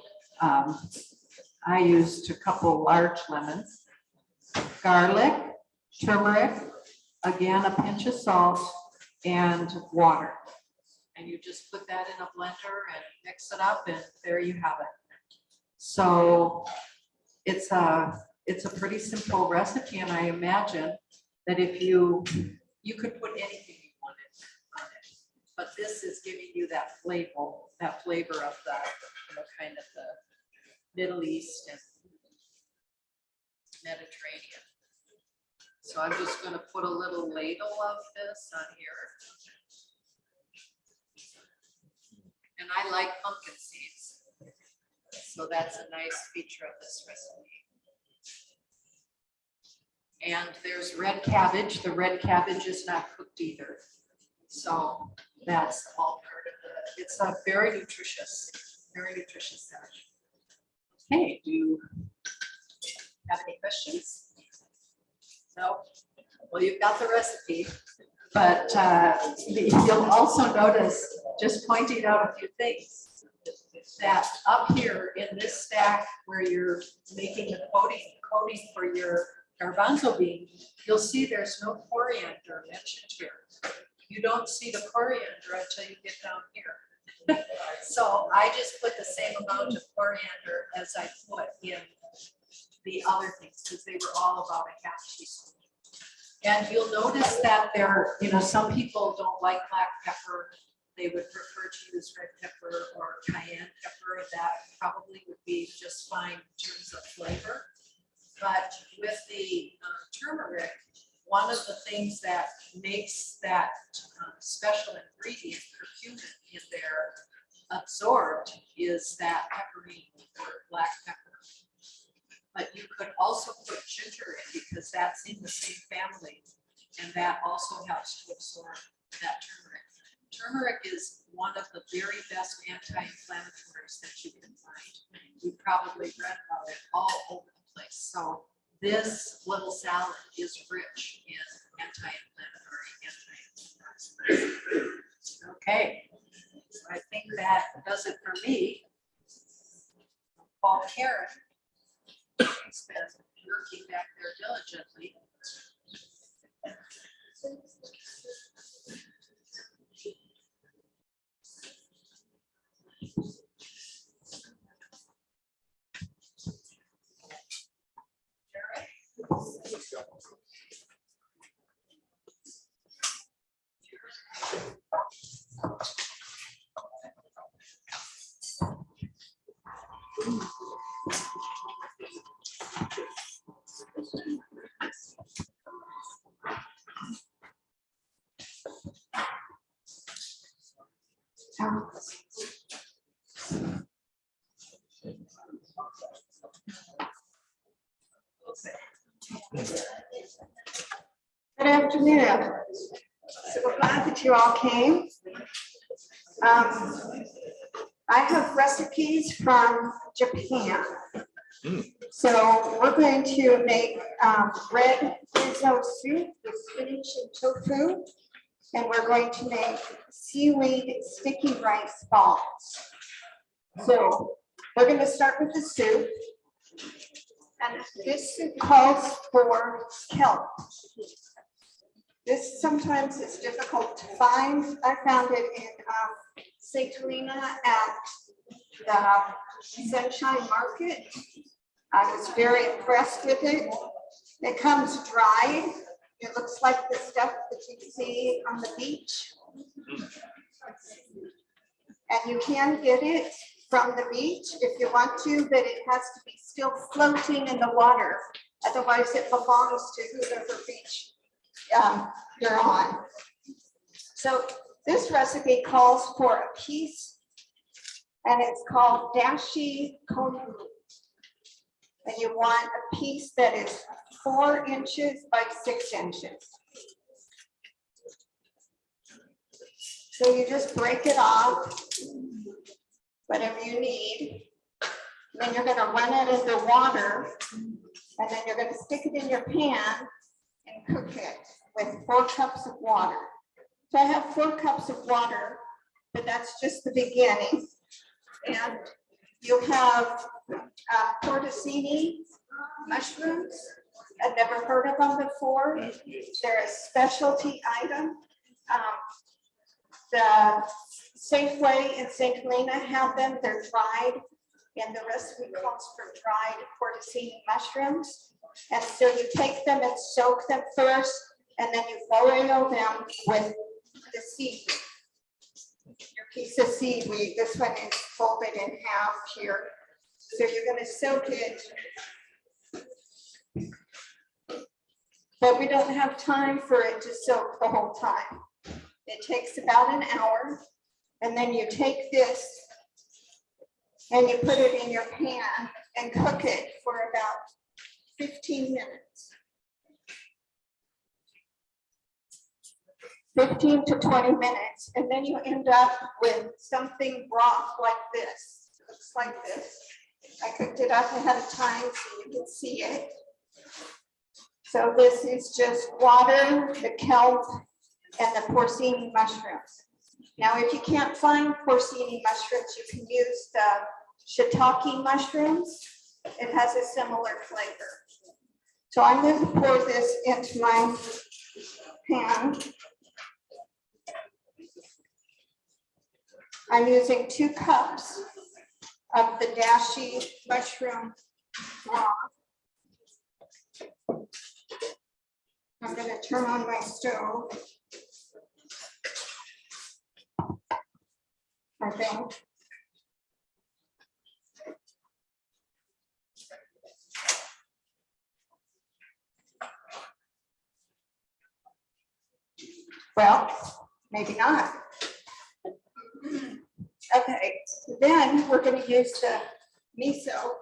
I used a couple large lemons, garlic, turmeric, again, a pinch of salt and water. And you just put that in a blender and mix it up and there you have it. So it's a pretty simple recipe, and I imagine that if you could put anything you wanted on it, but this is giving you that flavor of the kind of the Middle East and Mediterranean. So I'm just going to put a little ladle of this on here, and I like pumpkin seeds, so that's a nice feature of this recipe. And there's red cabbage. The red cabbage is not cooked either. So that's all part of It's a very nutritious salad. Okay, do you have any questions? No? Well, you've got the recipe, but you'll also notice, just pointing out a few things, that up here in this stack where you're making the coating for your garbanzo bean, you'll see there's no coriander mentioned here. You don't see the coriander until you get down here. So I just put the same amount of coriander as I put in the other things, because they were all about a half teaspoon. And you'll notice that there, some people don't like black pepper. They would prefer to use red pepper or cayenne pepper. That probably would be just fine in terms of flavor. But with the turmeric, one of the things that makes that special ingredient, curcumin, in there absorbed is that pepperine or black pepper. But you could also put ginger in, because that's in the same family, and that also helps to absorb that turmeric. Turmeric is one of the very best anti-inflammatories that you can find. You probably read about it all over the place. So this little salad is rich in anti-inflammatory, antioxidants. Okay, so I think that does it for me. Paul Karen has been working back there diligently. Good afternoon. So we're glad that you all came. I have recipes from Japan. So we're going to make red miso soup with spinach and tofu. And we're going to make seaweed sticky rice balls. So we're going to start with the soup. And this soup calls for kelp. This sometimes is difficult to find. I found it in St. Helena at the Sunshine Market. I was very impressed with it. It comes dried. It looks like the stuff that you see on the beach. And you can get it from the beach if you want to, but it has to be still floating in the water. Otherwise, it belongs to whoever beach you're on. So this recipe calls for a piece, and it's called dashi konbu. And you want a piece that is 4 inches by 6 inches. So you just break it off, whatever you need. Then you're going to run it in the water, and then you're going to stick it in your pan and cook it with 4 cups of water. So I have 4 cups of water, but that's just the beginning. And you have porcini mushrooms. I've never heard of them before. They're a specialty item. The Safeway in St. Helena have them. They're dried, and the recipe calls for dried porcini mushrooms. And so you take them and soak them first, and then you boil them with the seaweed. Your piece of seaweed, this one is folded in half here. So you're going to soak it. But we don't have time for it to soak the whole time. It takes about an hour. And then you take this and you put it in your pan and cook it for about 15 minutes. 15 to 20 minutes, and then you end up with something broth like this. Looks like this. I cooked it up ahead of time so you can see it. So this is just water, the kelp, and the porcini mushrooms. Now, if you can't find porcini mushrooms, you can use the shiitake mushrooms. It has a similar flavor. So I'm going to pour this into my pan. I'm using 2 cups of the dashi mushroom broth. I'm going to turn on my stove. I think. Well, maybe not. Okay, then we're going to use the miso.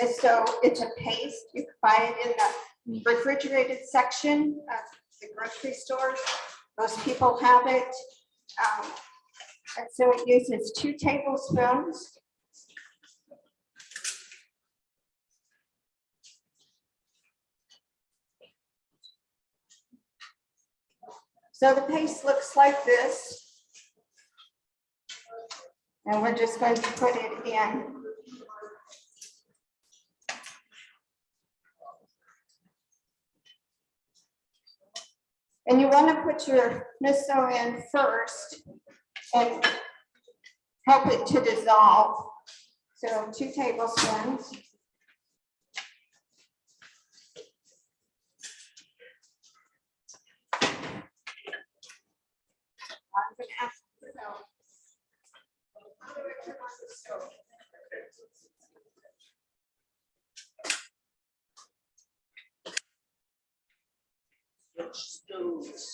Miso, it's a paste. You can buy it in the refrigerated section of the grocery stores. Most people have it. And so it uses 2 tablespoons. So the paste looks like this. And we're just going to put it in. And you want to put your miso in first and help it to dissolve. So 2 tablespoons. I'm going to ask for that. How do I turn on the stove? Stoves.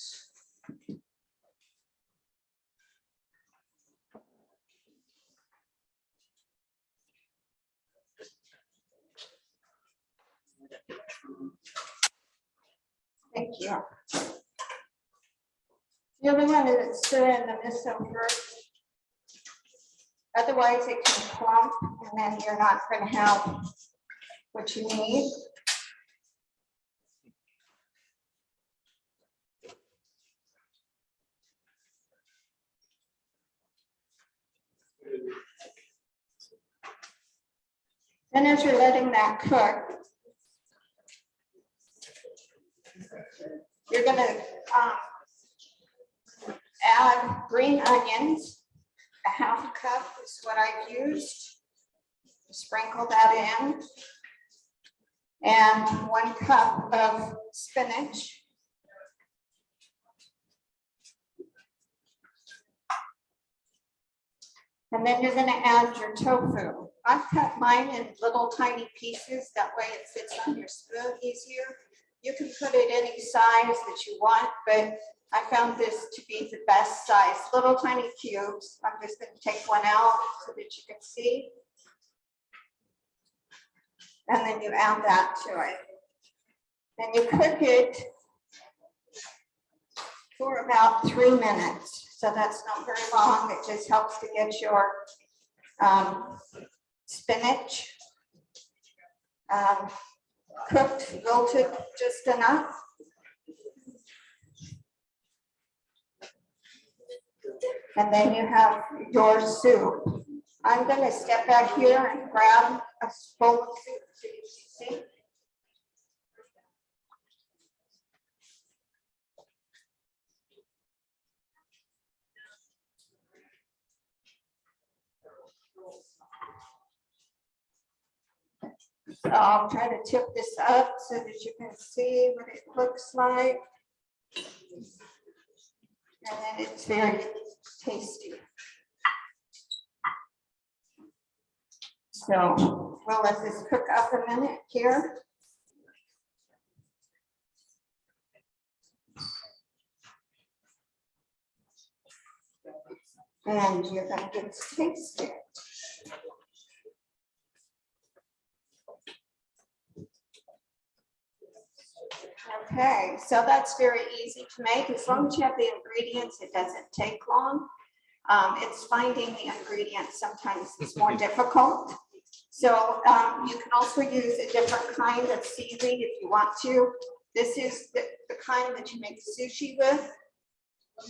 Thank you. The other one is stir in the miso first. Otherwise it can clump and then you're not going to have what you need. Then as you're letting that cook, you're going to add green onions. A half a cup is what I've used. Sprinkle that in. And 1 cup of spinach. And then you're going to add your tofu. I've cut mine in little tiny pieces. That way it fits on your spoon easier. You can put it any size that you want, but I found this to be the best size. Little tiny cubes. I'm just going to take one out so that you can see. And then you add that to it. Then you cook it for about 3 minutes. So that's not very long. It just helps to get your spinach cooked, wilted just enough. And then you have your soup. I'm going to step back here and grab a bowl of soup so you can see. So I'll try to tip this up so that you can see what it looks like. And then it's very tasty. So we'll let this cook up a minute here. And you're going to get to taste it. Okay, so that's very easy to make. As long as you have the ingredients, it doesn't take long. It's finding the ingredients sometimes is more difficult. So you can also use a different kind of seaweed if you want to. This is the kind that you make sushi with.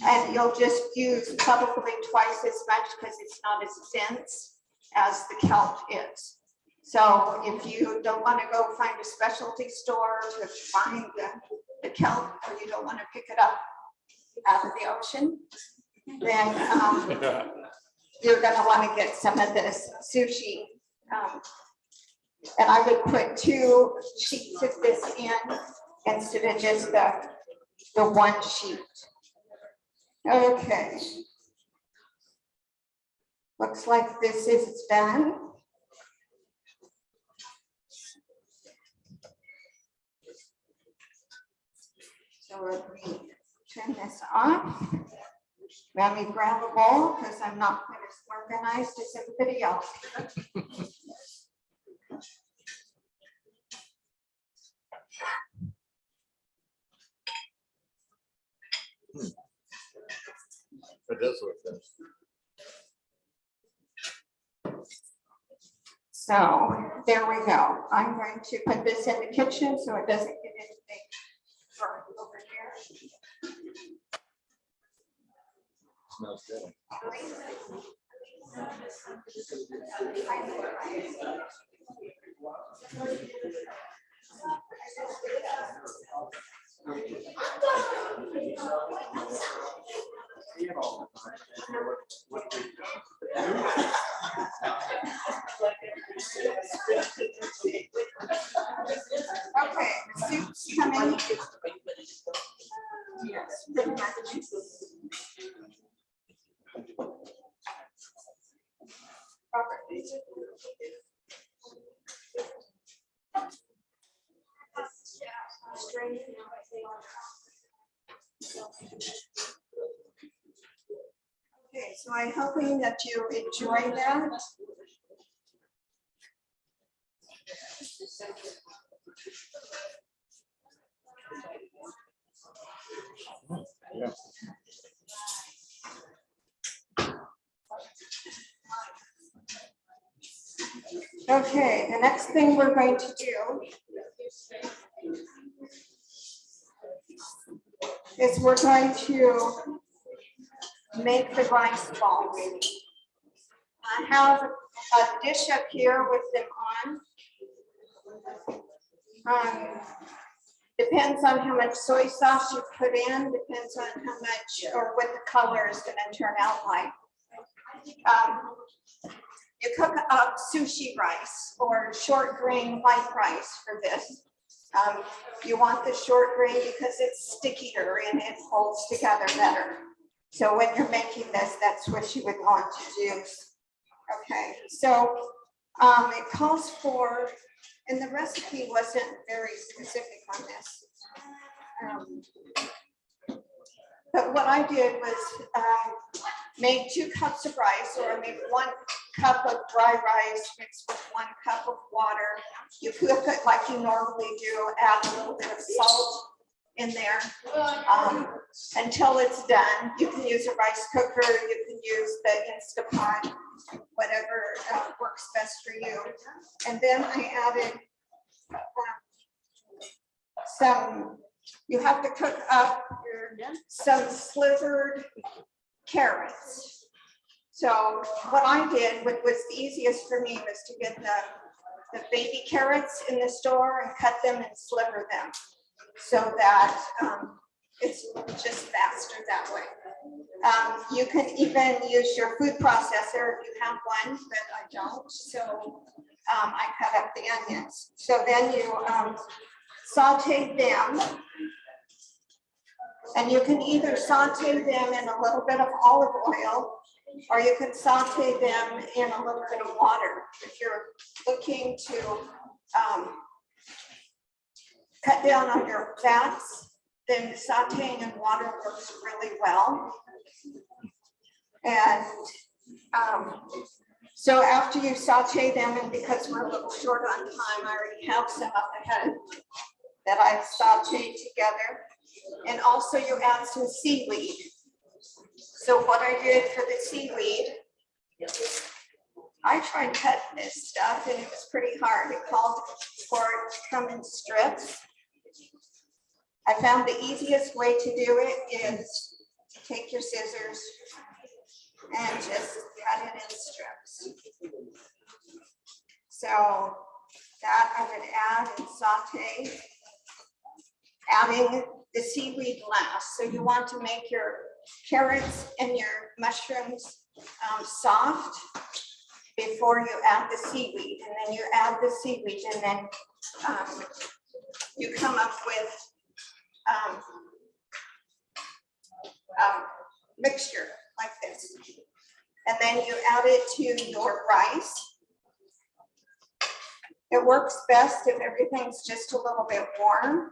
And you'll just use probably twice as much because it's not as dense as the kelp is. So if you don't want to go find a specialty store to find the kelp, or you don't want to pick it up out of the ocean, then you're going to want to get some of this sushi. And I would put 2 sheets of this in instead of just the 1 sheet. Okay. Looks like this is done. So let me turn this off. Let me grab a bowl because I'm not quite as organized as everybody else. It does look good. So there we go. I'm going to put this in the kitchen so it doesn't get anything burned over here. Smells good. Okay, the soup's coming. Yes, pretty much. Okay, so I'm hoping that you enjoy that. Yeah. Okay, the next thing we're going to do is we're going to make the rice balls. I have a dish up here with them on. Depends on how much soy sauce you put in, depends on how much or what the color is going to turn out like. You cook up sushi rice or short grain white rice for this. You want the short grain because it's stickier and it holds together better. So when you're making this, that's what you would want to use. Okay, so it calls for, and the recipe wasn't very specific on this. But what I did was made 2 cups of rice, or I made 1 cup of dry rice mixed with 1 cup of water. You cook it like you normally do, add a little bit of salt in there until it's done. You can use a rice cooker, you can use the Instapot, whatever works best for you. And then I added some, you have to cook up some slivered carrots. So what I did, what was the easiest for me, was to get the baby carrots in the store and cut them and sliver them so that it's just faster that way. You can even use your food processor if you have one, but I don't. So I cut up the onions. So then you saute them. And you can either saute them in a little bit of olive oil, or you can saute them in a little bit of water. If you're looking to cut down on your fats, then sauteing in water works really well. And so after you saute them, and because we're a little short on time, I already have some up ahead. that I've sauteed together. And also you add some seaweed. So what I did for the seaweed, I tried cutting this stuff and it was pretty hard. It called for it to come in strips. I found the easiest way to do it is to take your scissors and just cut it in strips. So that I would add and saute, adding the seaweed last. So you want to make your carrots and your mushrooms soft before you add the seaweed, and then you add the seaweed, and then you come up with mixture like this. And then you add it to your rice. It works best if everything's just a little bit warm.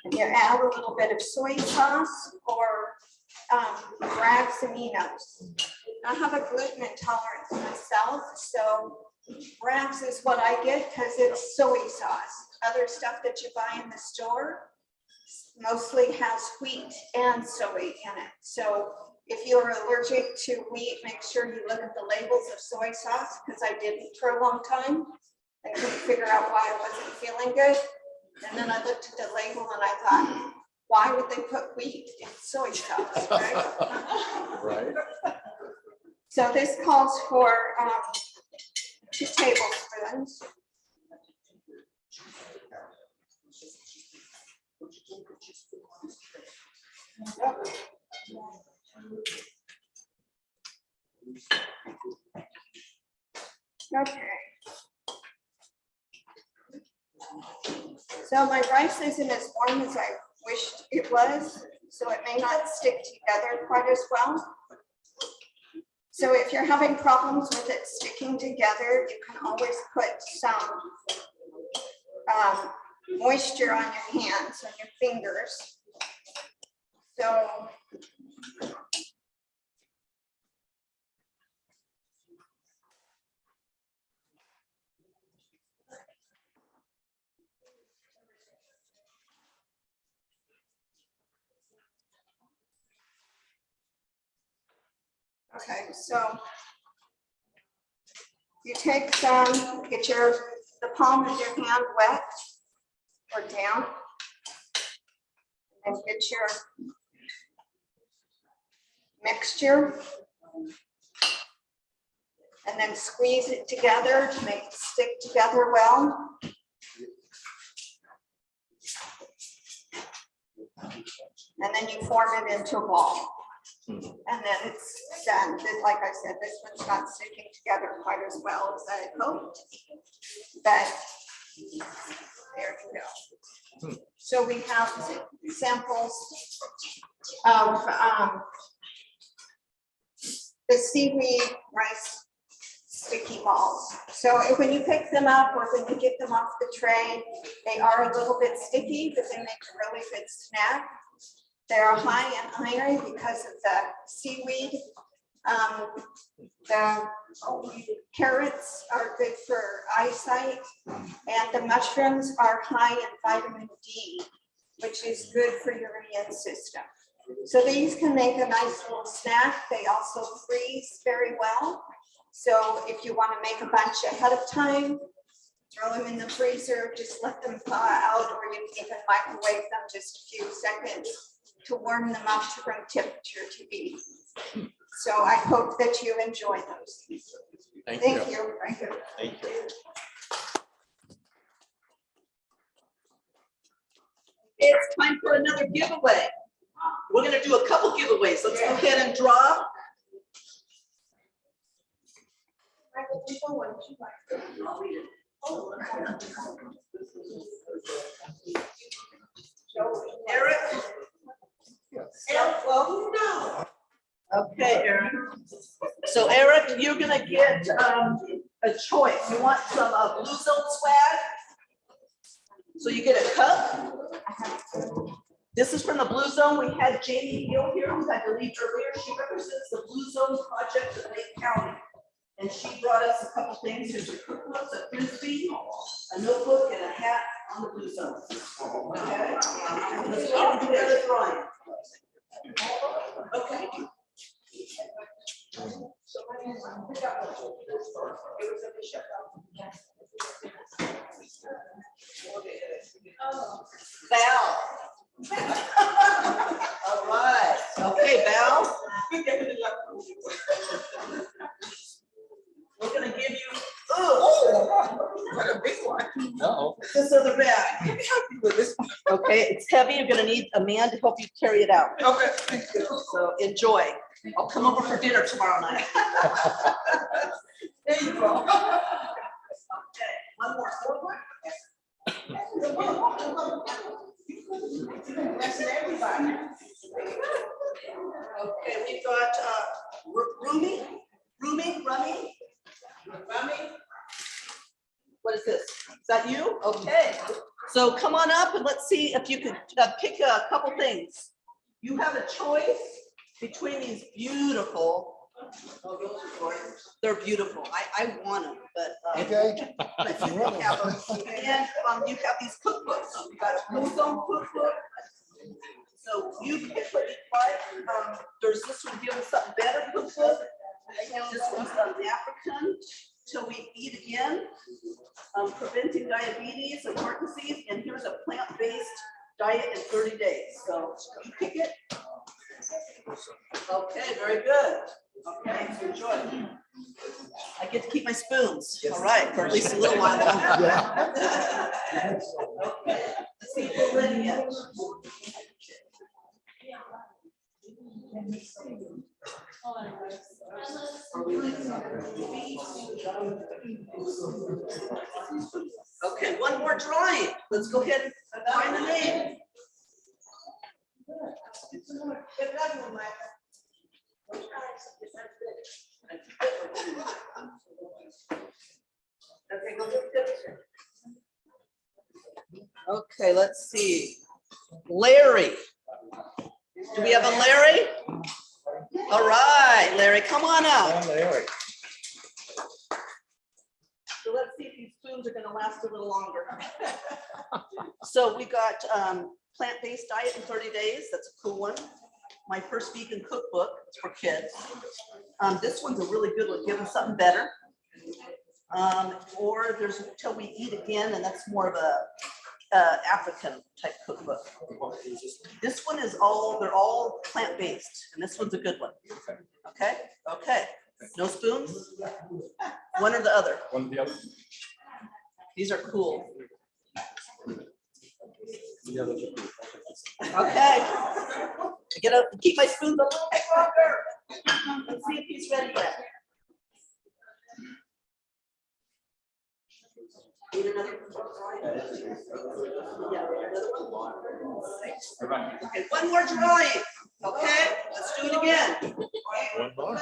And you add a little bit of soy sauce or Bragg's aminos. I have a gluten intolerance myself, so Bragg's is what I get because it's soy sauce. Other stuff that you buy in the store mostly has wheat and soy in it. So if you're allergic to wheat, make sure you look at the labels of soy sauce, because I didn't for a long time. I couldn't figure out why I wasn't feeling good. And then I looked at the label and I thought, why would they put wheat in soy sauce, right? Right. So this calls for 2 tablespoons. Okay. So my rice isn't as warm as I wished it was, so it may not stick together quite as well. So if you're having problems with it sticking together, you can always put some moisture on your hands, on your fingers. So okay, so you take some, get the palm of your hand wet or damp, and get your mixture, and then squeeze it together to make it stick together well. And then you form it into a ball. And then it's done. Like I said, this one's not sticking together quite as well as I hoped, but there you go. So we have samples of the seaweed rice sticky balls. So when you pick them up or when you get them off the tray, they are a little bit sticky, but they make a really good snack. They're high in iron because of the seaweed. The carrots are good for eyesight, and the mushrooms are high in vitamin D, which is good for your immune system. So these can make a nice little snack. They also freeze very well. So if you want to make a bunch ahead of time, throw them in the freezer, just let them thaw out, or you can even microwave them just a few seconds to warm them up to room temperature to eat. So I hope that you enjoy those. Thank Thank you. you. Thank you. Thank you. It's time for another giveaway. We're gonna do a couple giveaways. Let's go ahead and draw. Eric? Well, no. Okay, Eric. So Eric, you're gonna get a choice. You want some Blue Zone swag? So you get a cup. This is from the Blue Zone. We had Jamie Gill here, who I believe earlier. She represents the Blue Zone project in Lake County. And she brought us a couple things. Here's a cookbook, a frisbee, a notebook, and a hat on the Blue Zone. Okay? Let's go into the other drawing. Okay. Val. All right. Okay, Val. We're gonna give you, what a big one. No. This other bag. Okay, it's heavy. You're gonna need a man to help you carry it out. Okay. So enjoy. I'll come over for dinner tomorrow night. There you go. Okay, one more. Blessing everybody. Okay, we've got Rummy. What is this? Is that you? Okay. So come on up and let's see if you could pick a couple things. You have a choice between these beautiful. Oh, those are gorgeous. They're beautiful. I want them, but. Okay. But you can have them. And you have these cookbooks. You got a Blue Zone cookbook. So you pick what you like. There's this one, give us something better cookbook. This one's African till we eat again. Preventing diabetes and heart disease. And here's a plant-based diet in 30 days. So you pick it. Okay, very good. Okay, so enjoy. I get to keep my spoons. All right, for at least a little while longer. Okay, let's see if we're ready yet. Okay, one more drawing. Let's go ahead and find the name. Okay, let's see. Larry. Do we have a Larry? All right, Larry, come on up. So let's see if these spoons are gonna last a little longer. So we got plant-based diet in 30 days. That's a cool one. My first vegan cookbook, it's for kids. This one's a really good one, give them something better. Or there's Till We Eat Again, and that's more of a African type cookbook. This one is they're all plant-based, and this one's a good one. Okay, okay. No spoons? One or the other? One or the other. These are cool. The other two. Okay. I gotta keep my spoons a little bit longer. Let's see if he's ready yet. Need another? Yeah, another one. Okay, one more drawing. Okay, let's do it again. One more.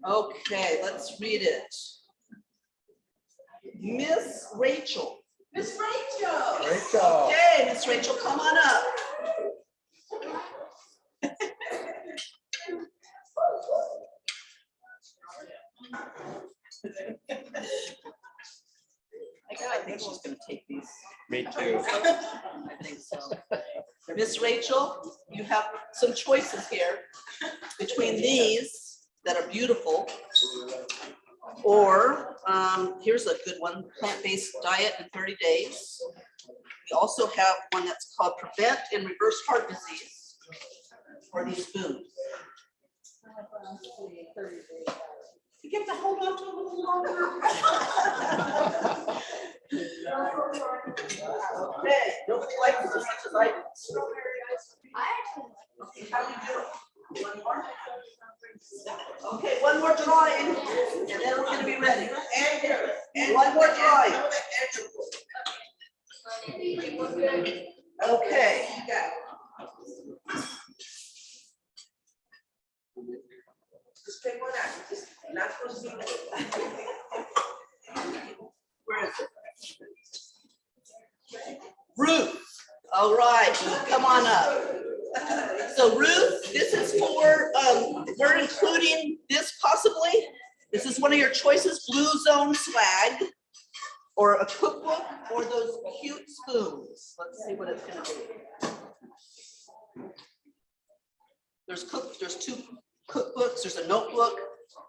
Okay, let's read it. Miss Rachel. Miss Rachel. Rachel. Okay, Miss Rachel, come on up. I think she's gonna take these. Me too. I think so. Miss Rachel, you have some choices here between these that are beautiful, or here's a good one, plant-based diet in 30 days. We also have one that's called Prevent and Reverse Heart Disease, or these spoons. You get to hold on to a little longer. Okay, nobody likes this as much as I do. Okay, how do you do it? One more? Okay, one more drawing, and then we're gonna be ready. And one more drawing. Okay. Just pick one out, just not supposed to be. Where is it? Ruth, all right, come on up. So Ruth, this is for, we're including this possibly. This is one of your choices, Blue Zone swag, or a cookbook, or those cute spoons. Let's see what it's gonna be. There's two cookbooks, there's a notebook,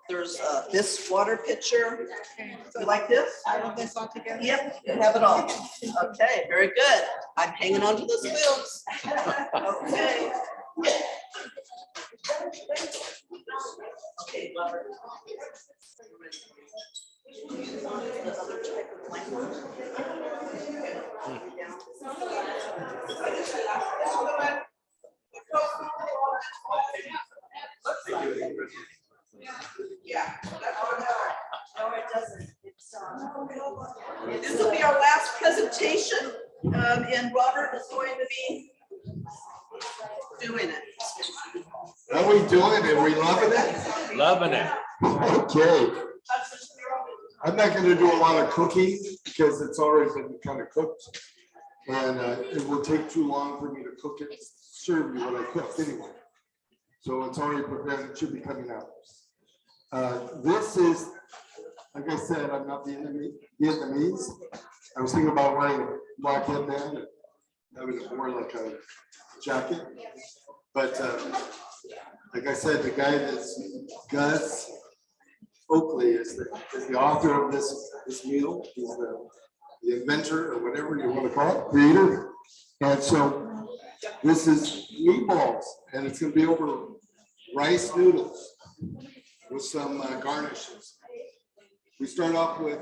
there's this water pitcher. You like this? All of this all together? Yep, you have it all. Okay, very good. I'm hanging on to the spoons. Okay. Okay, Robert. Yeah. No, it doesn't. This will be our last presentation, and Robert is going to be doing it. How we doing? Are we loving it? Loving it. Okay. I'm not gonna do a lot of cooking because it's already been kind of cooked. And it will take too long for me to cook it, serve you what I cooked anyway. So it's already prepared, it should be coming out. This is, like I said, I'm not Vietnamese. I was thinking about wearing a black headband and having it more like a jacket. But like I said, the guy that's Gus Oakley is the author of this meal. He's the inventor or whatever you want to call it, creator. And so this is meatballs, and it's going to be over rice noodles with some garnishes. We start off with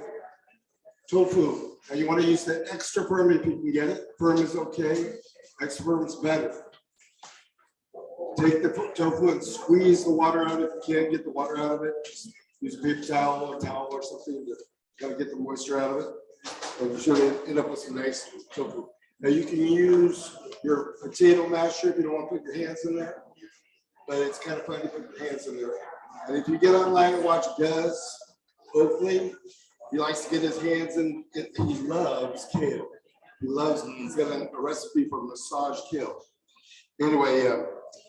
tofu. Now you want to use the extra firm if you can get it. Firm is okay. Extra firm is better. Take the tofu and squeeze the water out if you can't get the water out of it. Just use a paper towel or something to kind of get the moisture out of it. And you should end up with some nice tofu. Now you can use your potato masher if you don't want to put your hands in there, but it's kind of fun to put your hands in there. And if you get online and watch Gus Oakley, he likes to get his hands in it. He loves kale. He's got a recipe for massage kale. Anyway,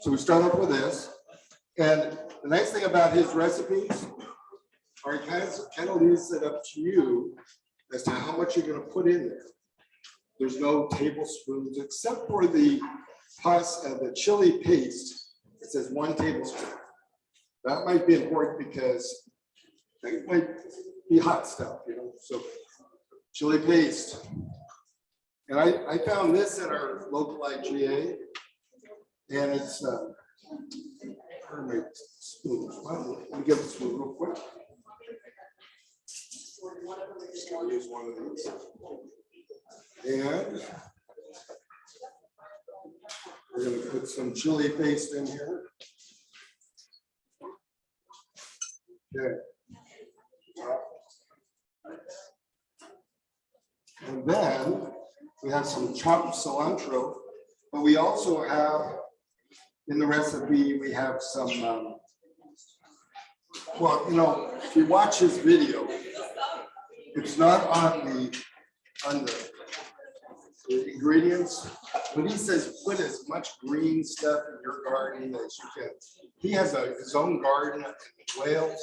so we start off with this. And the nice thing about his recipes are he kind of leaves it up to you as to how much you're going to put in there. There's no tablespoons except for the chili paste. It says 1 tablespoon. That might be important because it might be hot stuff, you know. So chili paste. And I found this at our local IGA, and it's where are my spoons? Well, let me get the spoon real quick. I'll use one of these. And we're going to put some chili paste in here. Okay. And then we have some chopped cilantro, but we also have in the recipe, we have some, well, you know, if you watch his video, it's not on the ingredients, but he says put as much green stuff in your garden as you can. He has his own garden in Wales,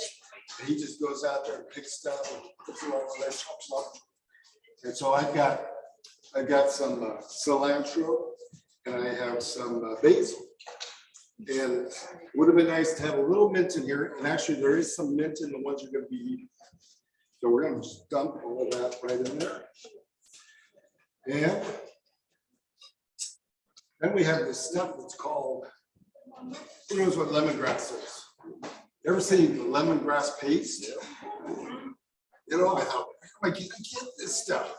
and he just goes out there and picks stuff and puts it all in there, chops up. And so I've got some cilantro, and I have some basil. And it would have been nice to have a little mint in here, and actually there is some mint in the ones you're going to be eating. So we're going to just dump all of that right in there. And then we have this stuff that's called, who knows what lemongrass is? Ever seen the lemongrass paste? You know, I thought, where am I going to get this stuff?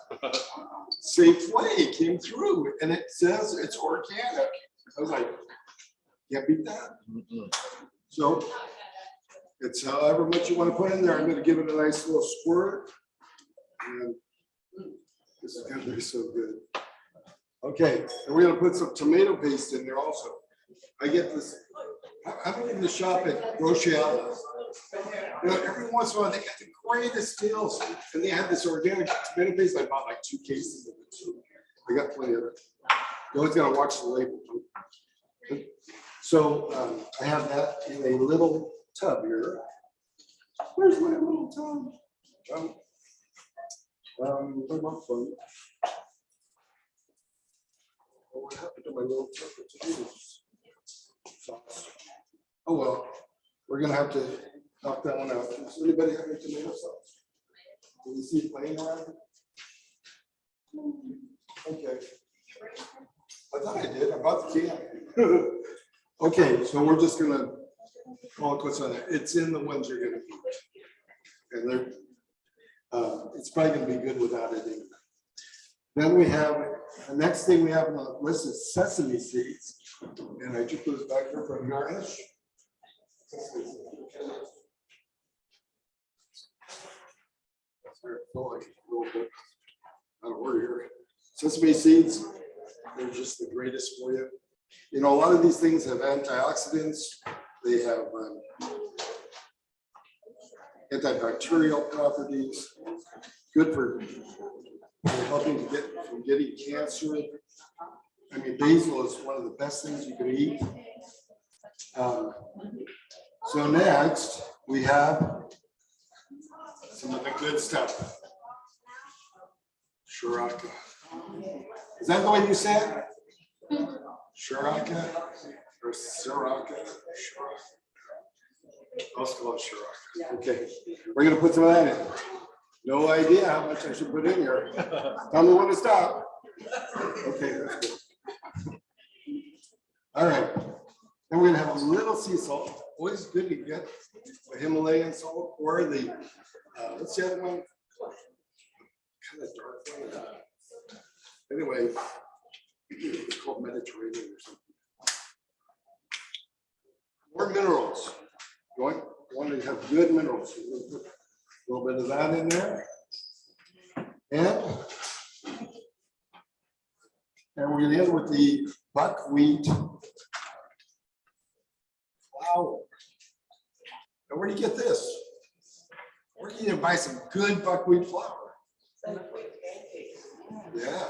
Safeway came through, and it says it's organic. I was like, can't beat that. So it's however much you want to put in there. I'm going to give it a nice little squirt. And this is going to be so good. Okay, and we're gonna put some tomato paste in there also. I get this, I'm in the shop at Grocery Outlet. You know, every once in a while, they got the greatest deals, and they had this organic tomato paste. I bought like 2 cases of it. So I got plenty of it. You always gotta watch the label. So I have that in a little tub here. Where's my little tub? What about fun? What happened to my little tub of tomatoes? Sauce. Oh, well, we're gonna have to knock that one out. Does anybody have any tomato sauce? Can you see it laying around? Okay. I thought I did. I bought the can. Okay, so we're just gonna call it quits on that. It's in the ones you're gonna eat. And they're, it's probably gonna be good without it in it. Then we have, the next thing we have on the list is sesame seeds. And I took those back here from garnish. Out of order here. Sesame seeds, they're just the greatest for you. You know, a lot of these things have antioxidants. They have antibacterial properties, good for helping to get from getting cancer. I mean, basil is one of the best things you can eat. So next we have some of the good stuff. Sriracha. Is that the way you say it? Sriracha or Sriracha? Let's call it Sriracha. Okay, we're gonna put some of that in. No idea how much I should put in here. Tell me when to stop. Okay, that's good. All right, then we're gonna have a little sea salt. Always good to get the Himalayan salt or the what's the other one? Kind of dark one. Anyway, it's called Mediterranean or something. More minerals. You want to have good minerals. So we're gonna put a little bit of that in there. And we're gonna end with the buckwheat flour. Now, where do you get this? Where can you buy some good buckwheat flour? Yeah,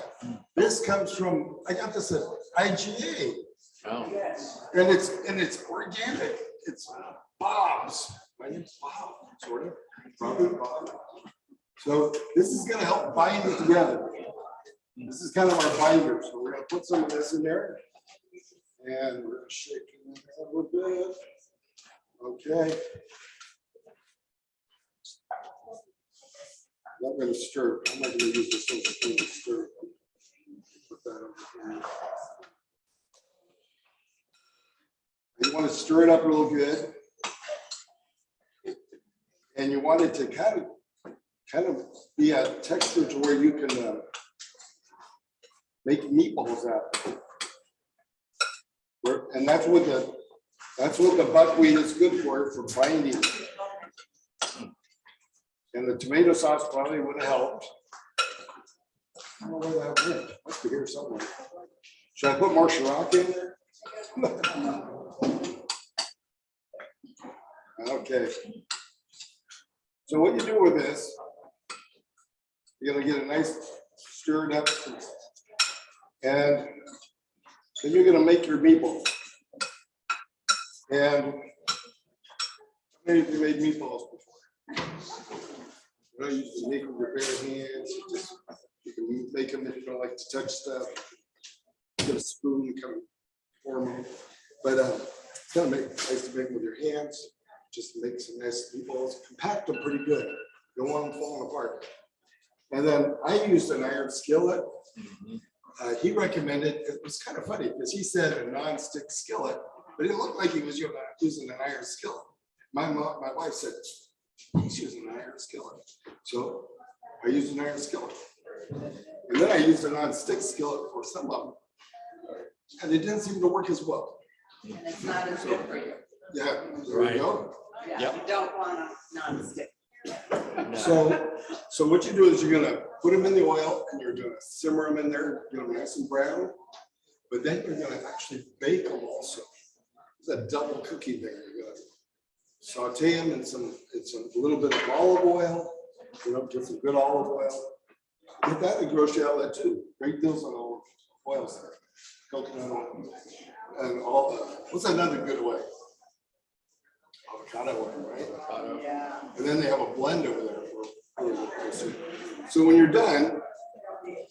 this comes from, I got this at IGA. Oh, And it's organic. It's Bob's. My name's Bob, sort of. Probably Bob. So this is gonna help bind it together. This is kind of our binder. So we're gonna put some of this in there. And we're gonna shake it a little bit. Okay. I'm not gonna stir it. I'm not gonna use this thing to stir it. Put that over here. You want to stir it up real good. And you want it to kind of be a texture to where you can make meatballs out of it. And that's what the buckwheat is good for binding. And the tomato sauce probably would have helped. I don't know where that went. Must be here somewhere. Should I put more Sriracha in there? Okay. So what you do with this, you're gonna get a nice stirred up, and then you're gonna make your meatballs. And maybe you made meatballs before. You know, you can make them with your bare hands. You can make them if you don't like to touch stuff. Get a spoon, kind of form them. But it's kind of nice to make them with your hands. Just make some nice meatballs, compact them pretty good. You don't want them falling apart. And then I used an iron skillet. He recommended, it was kind of funny because he said a non-stick skillet, but it looked like he was using an iron skillet. My wife said he's using an iron skillet. So I used an iron skillet. And then I used a non-stick skillet for some of them. And it didn't seem to work as well. And it's not as good for you. Yeah, there we go. Yeah, you don't want a non-stick. So So what you do is you're gonna put them in the oil and you're gonna simmer them in there, get them nice and brown. But then you're gonna actually bake them also. It's a double cooking thing. You're gonna saute them in a little bit of olive oil, get some good olive oil. Get that in grocery outlet too. Great deals on all oils there. Coconut oil and all the, what's another good oil? Avocado oil, right? Avocado. Yeah. And then they have a blend over there for soup. So when you're done,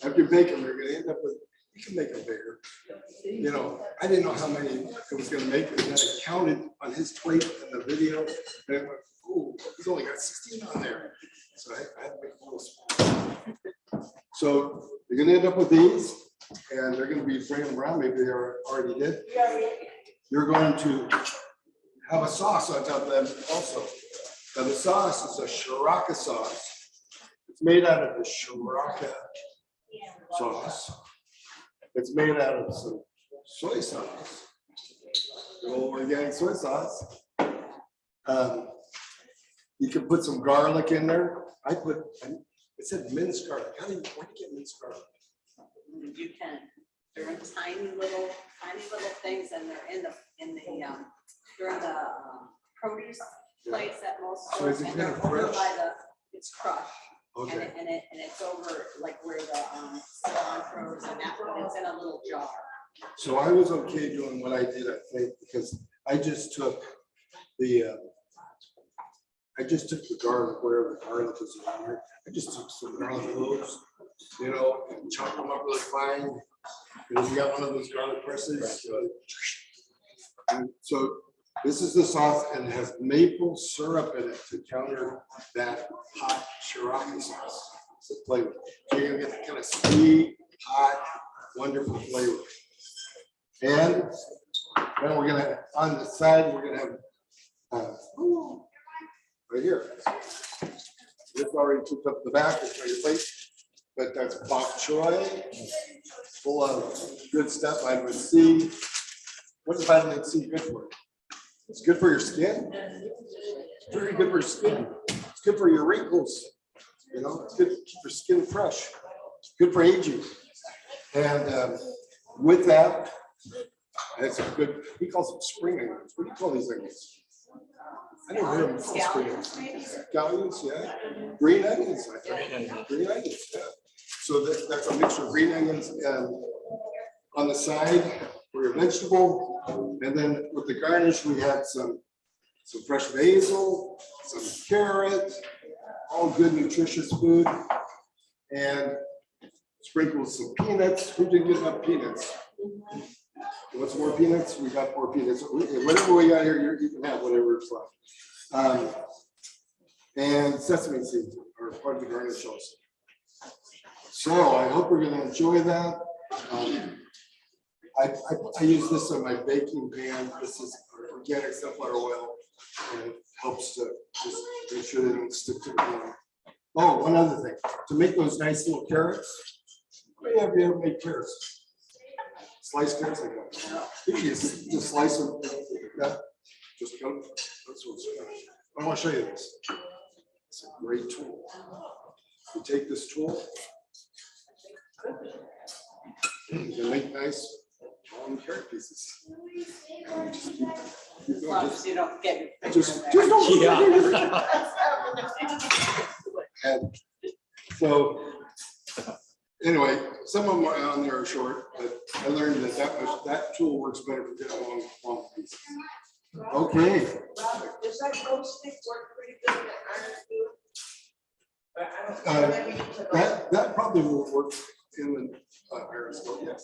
after you bake them, you're gonna end up with, you can make them bigger. I didn't know how many it was gonna make, and then I counted on his plate in the video, and I went, oh, he's only got 16 on there. So I had to make a little small. So you're gonna end up with these, and they're gonna be bringing around, maybe they already did. You're going to have a sauce on top of them also. Now the sauce is a Shiraka sauce. It's made out of the Shiraka sauce. It's made out of some soy sauce. Good old organic soy sauce. You can put some garlic in there. It said minced garlic. Where do you get minced garlic? You can, they're in tiny little things, and they're in the produce place at most So is stores, it and they're kind of over fresh? by it's crushed. Okay. And it's over like where the cilantro and that, and it's in a little jar. So I was okay doing what I did, I think, because I just took the garlic, whatever the garlic is around here. I just took some garlic cloves, and chopped them up really fine. And you got one of those garlic presses. And so this is the sauce, and it has maple syrup in it to counter that hot Shiraka sauce. So flavor. So you're gonna get the kind of sweet, hot, wonderful flavor. And then we're gonna, on the side, we're gonna have right here. This already took up the back, it's on your plate, but that's bok choy, full of good stuff, vitamin C. What is vitamin C good for? It's good for your skin. It's very good for your skin. It's good for your wrinkles. It's good to keep your skin fresh. It's good for aging. And with that, it's a good, he calls them spring onions. What do you call these onions? I never heard them called spring onions. Scallions, yeah. Green onions, I think. Green onions, yeah. So that's a mixture of green onions and on the side for your vegetable. And then with the garnish, we had some fresh basil, some carrot, all good nutritious food. And sprinkle some peanuts. Who didn't get enough peanuts? What's more peanuts? We got more peanuts. Whatever we got here, you can have whatever it's left. And sesame seeds are part of the garnish also. So I hope we're going to enjoy that. I use this on my baking pan. This is organic sunflower oil, and it helps to just make sure they don't stick to the pan. Oh, one other thing, to make those nice little carrots. Have you ever made carrots? Sliced carrots like that. You can just slice them. Yeah. Just cut them. That's what's good. I want to show you this. It's a great tool. You take this tool. You can make nice long carrot pieces. As long as you don't get your finger Just in there. don't. And so, anyway, some of them are on there are short, but I learned that tool works better for getting long pieces. Okay. Robert, does that glow stick work pretty good in the iron steel? Maybe you took off. That probably will work in the iron stove, yes.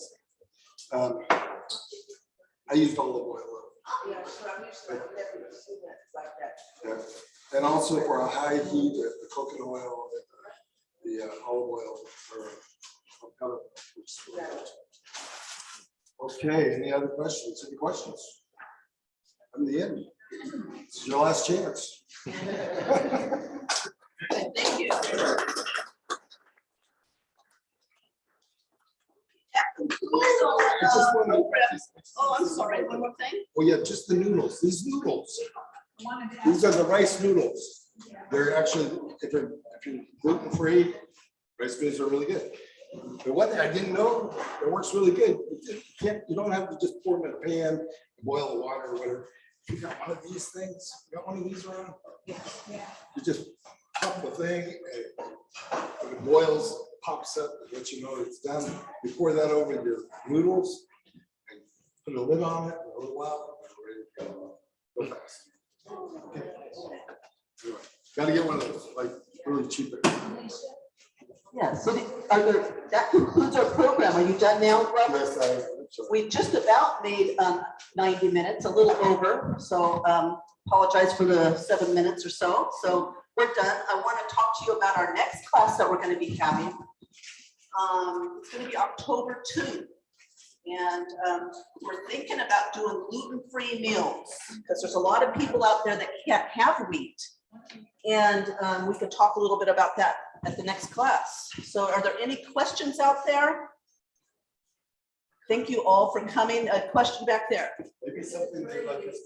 I used olive oil. Yeah, so I'm used to, I've never seen that like that. Yeah. And also for a high heat, the coconut oil, the olive oil. Okay, any other questions? Any questions? I'm the end. This is your last chance. Thank you. It's just one more- Oh, I'm sorry, one more thing. Oh, yeah, just the noodles, these noodles. These are the rice noodles. They're actually, if if you're gluten-free, rice beans are really good. But one thing I didn't know, it works really good. You don't have to just pour them in a pan, and boil the water or whatever. If you got one of these things, you got one of these around? You just pop the thing, and when it boils, pops up, and let you know it's done. You pour that over your noodles and put a lid on it in a little while. And ready to go. Go fast. Anyway, gotta get one of those, like really cheap. Yeah, so that concludes our program. Are you done now, Robert? Yes, I'm sorry. We just about made 90 minutes, a little over, so apologize for the 7 minutes or so. So we're done. I want to talk to you about our next class that we're going to be having. It's going to be October 2. And we're thinking about doing gluten-free meals because there's a lot of people out there that can't have wheat. And we could talk a little bit about that at the next class. So are there any questions out there? Thank you all for coming. A question back there. Maybe something to like this.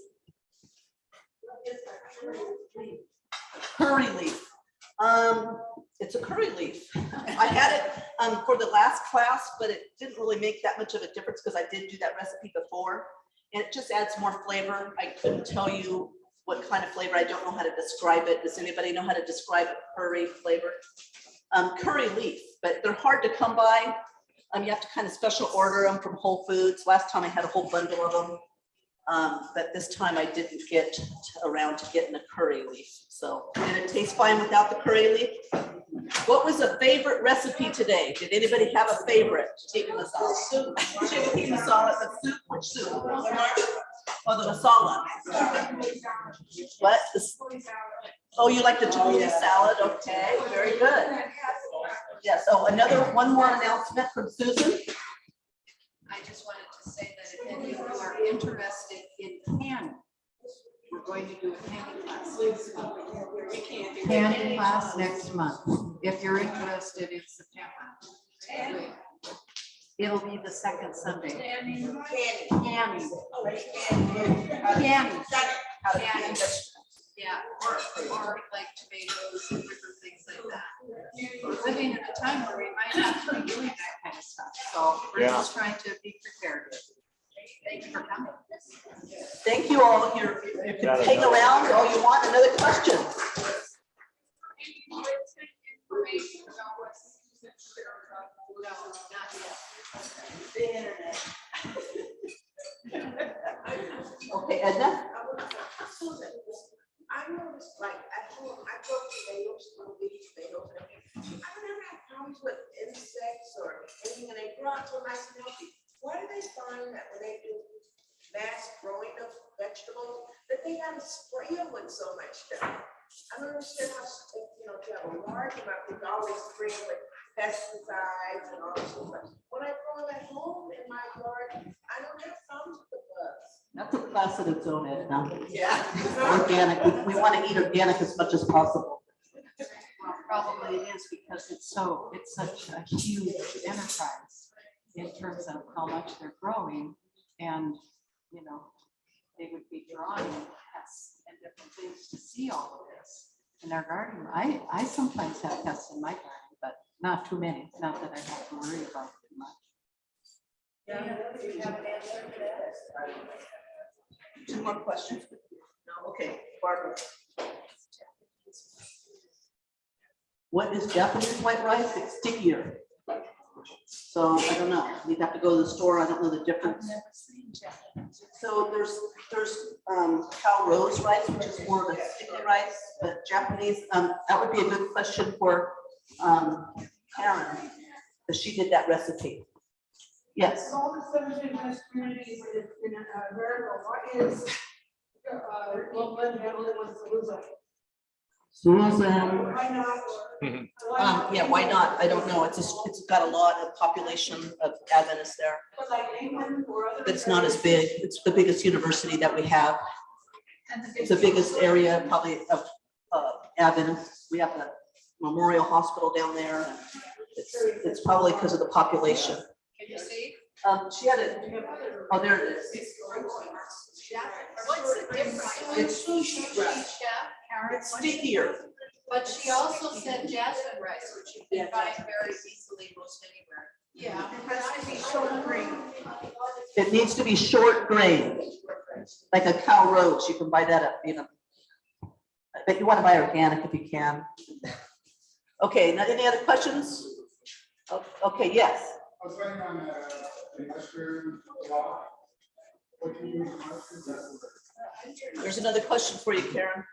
Curry leaf. It's a curry leaf. I had it for the last class, but it didn't really make that much of a difference because I did do that recipe before. And it just adds more flavor. I couldn't tell you what kind of flavor. I don't know how to describe it. Does anybody know how to describe a curry flavor? Curry leaf, but they're hard to come by. You have to kind of special order them from Whole Foods. Last time I had a whole bundle of them. But this time I didn't get around to getting a curry leaf. So did it taste fine without the curry leaf? What was a favorite recipe today? Did anybody have a favorite? Chicken masala. Soup. Chicken masala, the soup, which soup? Oh, the masala. What? Oh, you like the tomato salad? Okay, very good. Yes, oh, one more announcement from Susan. I just wanted to say that if any of you are interested in canning, we're going to do a canning class. Canning class next month, if you're interested in September. It'll be the second Sunday. Canning. Canning. Yeah, or like tomatoes and different things like that. We're living in a time where we might have to be doing that kind of stuff, so we're just trying to be prepared. Thank you for coming. Thank you all. You can hang around all you want. Another question? No, not yet. The internet. Okay, Edna? I noticed, like, at home, I grow tomatoes, little bitty tomatoes, and I don't ever have problems with insects or anything, and they grow out so nice and healthy. Why do they find that when they do mass growing of vegetables, that they gotta spray them with so much stuff? I don't understand how, if you have a large amount, they always spray them with pesticides and all this stuff. When I grow them at home in my yard, I don't have problems with the bugs. That's a class of its own, Edna. Yeah. Organic, we want to eat organic as much as possible. Well, probably it is because it's such a huge enterprise in terms of how much they're growing, and they would be drawing pests and different things to see all of this in their garden. I sometimes have pests in my garden, but not too many, not that I have to worry about it much. Two more questions? No, okay, Barbara. What is Japanese white rice? It's stickier. So I don't know. You'd have to go to the store. I don't know the difference. So there's cow rose rice, which is more of a sticky rice, but Japanese, that would be a good question for Karen, because she did that recipe. Yes. All the subdivision communities in America, what is, Susan. why not? Yeah, why not? I don't know. It's got a lot of population of Adventists there, But like England or other. but it's not as big. It's the biggest university that we have. It's the biggest area probably of Adventists. We have the Memorial Hospital down there. And it's probably because of the population. Can you see? She had it. Oh, there it is. What's the difference? It's Chef, Karen, It's stickier. But she also said jasmine rice, which you can find very easily most anywhere. Yeah. It has to be short grain. It needs to be short grain, like a cow roach. You can buy that at, but you want to buy organic if you can. Okay, now any other questions? Okay, yes. I was writing on the mushroom law. What do you do with mushrooms? There's another question for you, Karen.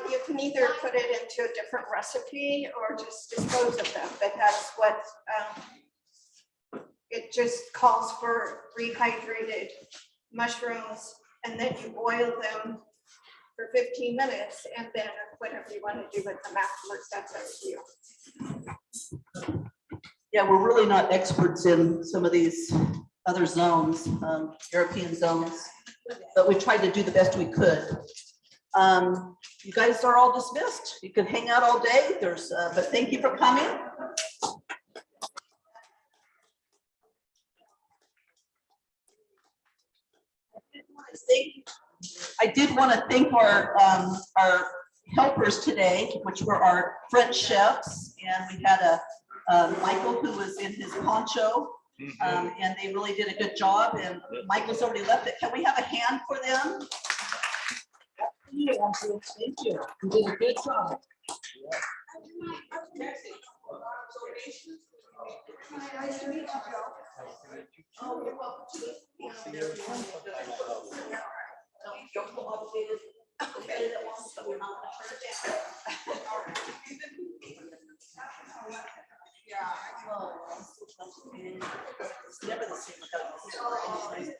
You can either put it into a different recipe or just dispose of them, but that's what, it just calls for rehydrated mushrooms, and then you boil them for 15 minutes, and then whatever you want to do with them afterwards, that's up to you. Yeah, we're really not experts in some of these other zones, European zones, but we tried to do the best we could. You guys are all dismissed. You can hang out all day. But thank you for coming. I did want to thank our helpers today, which were our French chefs, and we had Michael who was in his poncho, and they really did a good job. And Michael's already left it. Can we have a hand for them? Thank you. You did a good job. Nice to meet you, Joe. Oh, you're welcome to it. Don't feel obligated. Okay. But we're not gonna turn it down. Yeah. It's never the same without.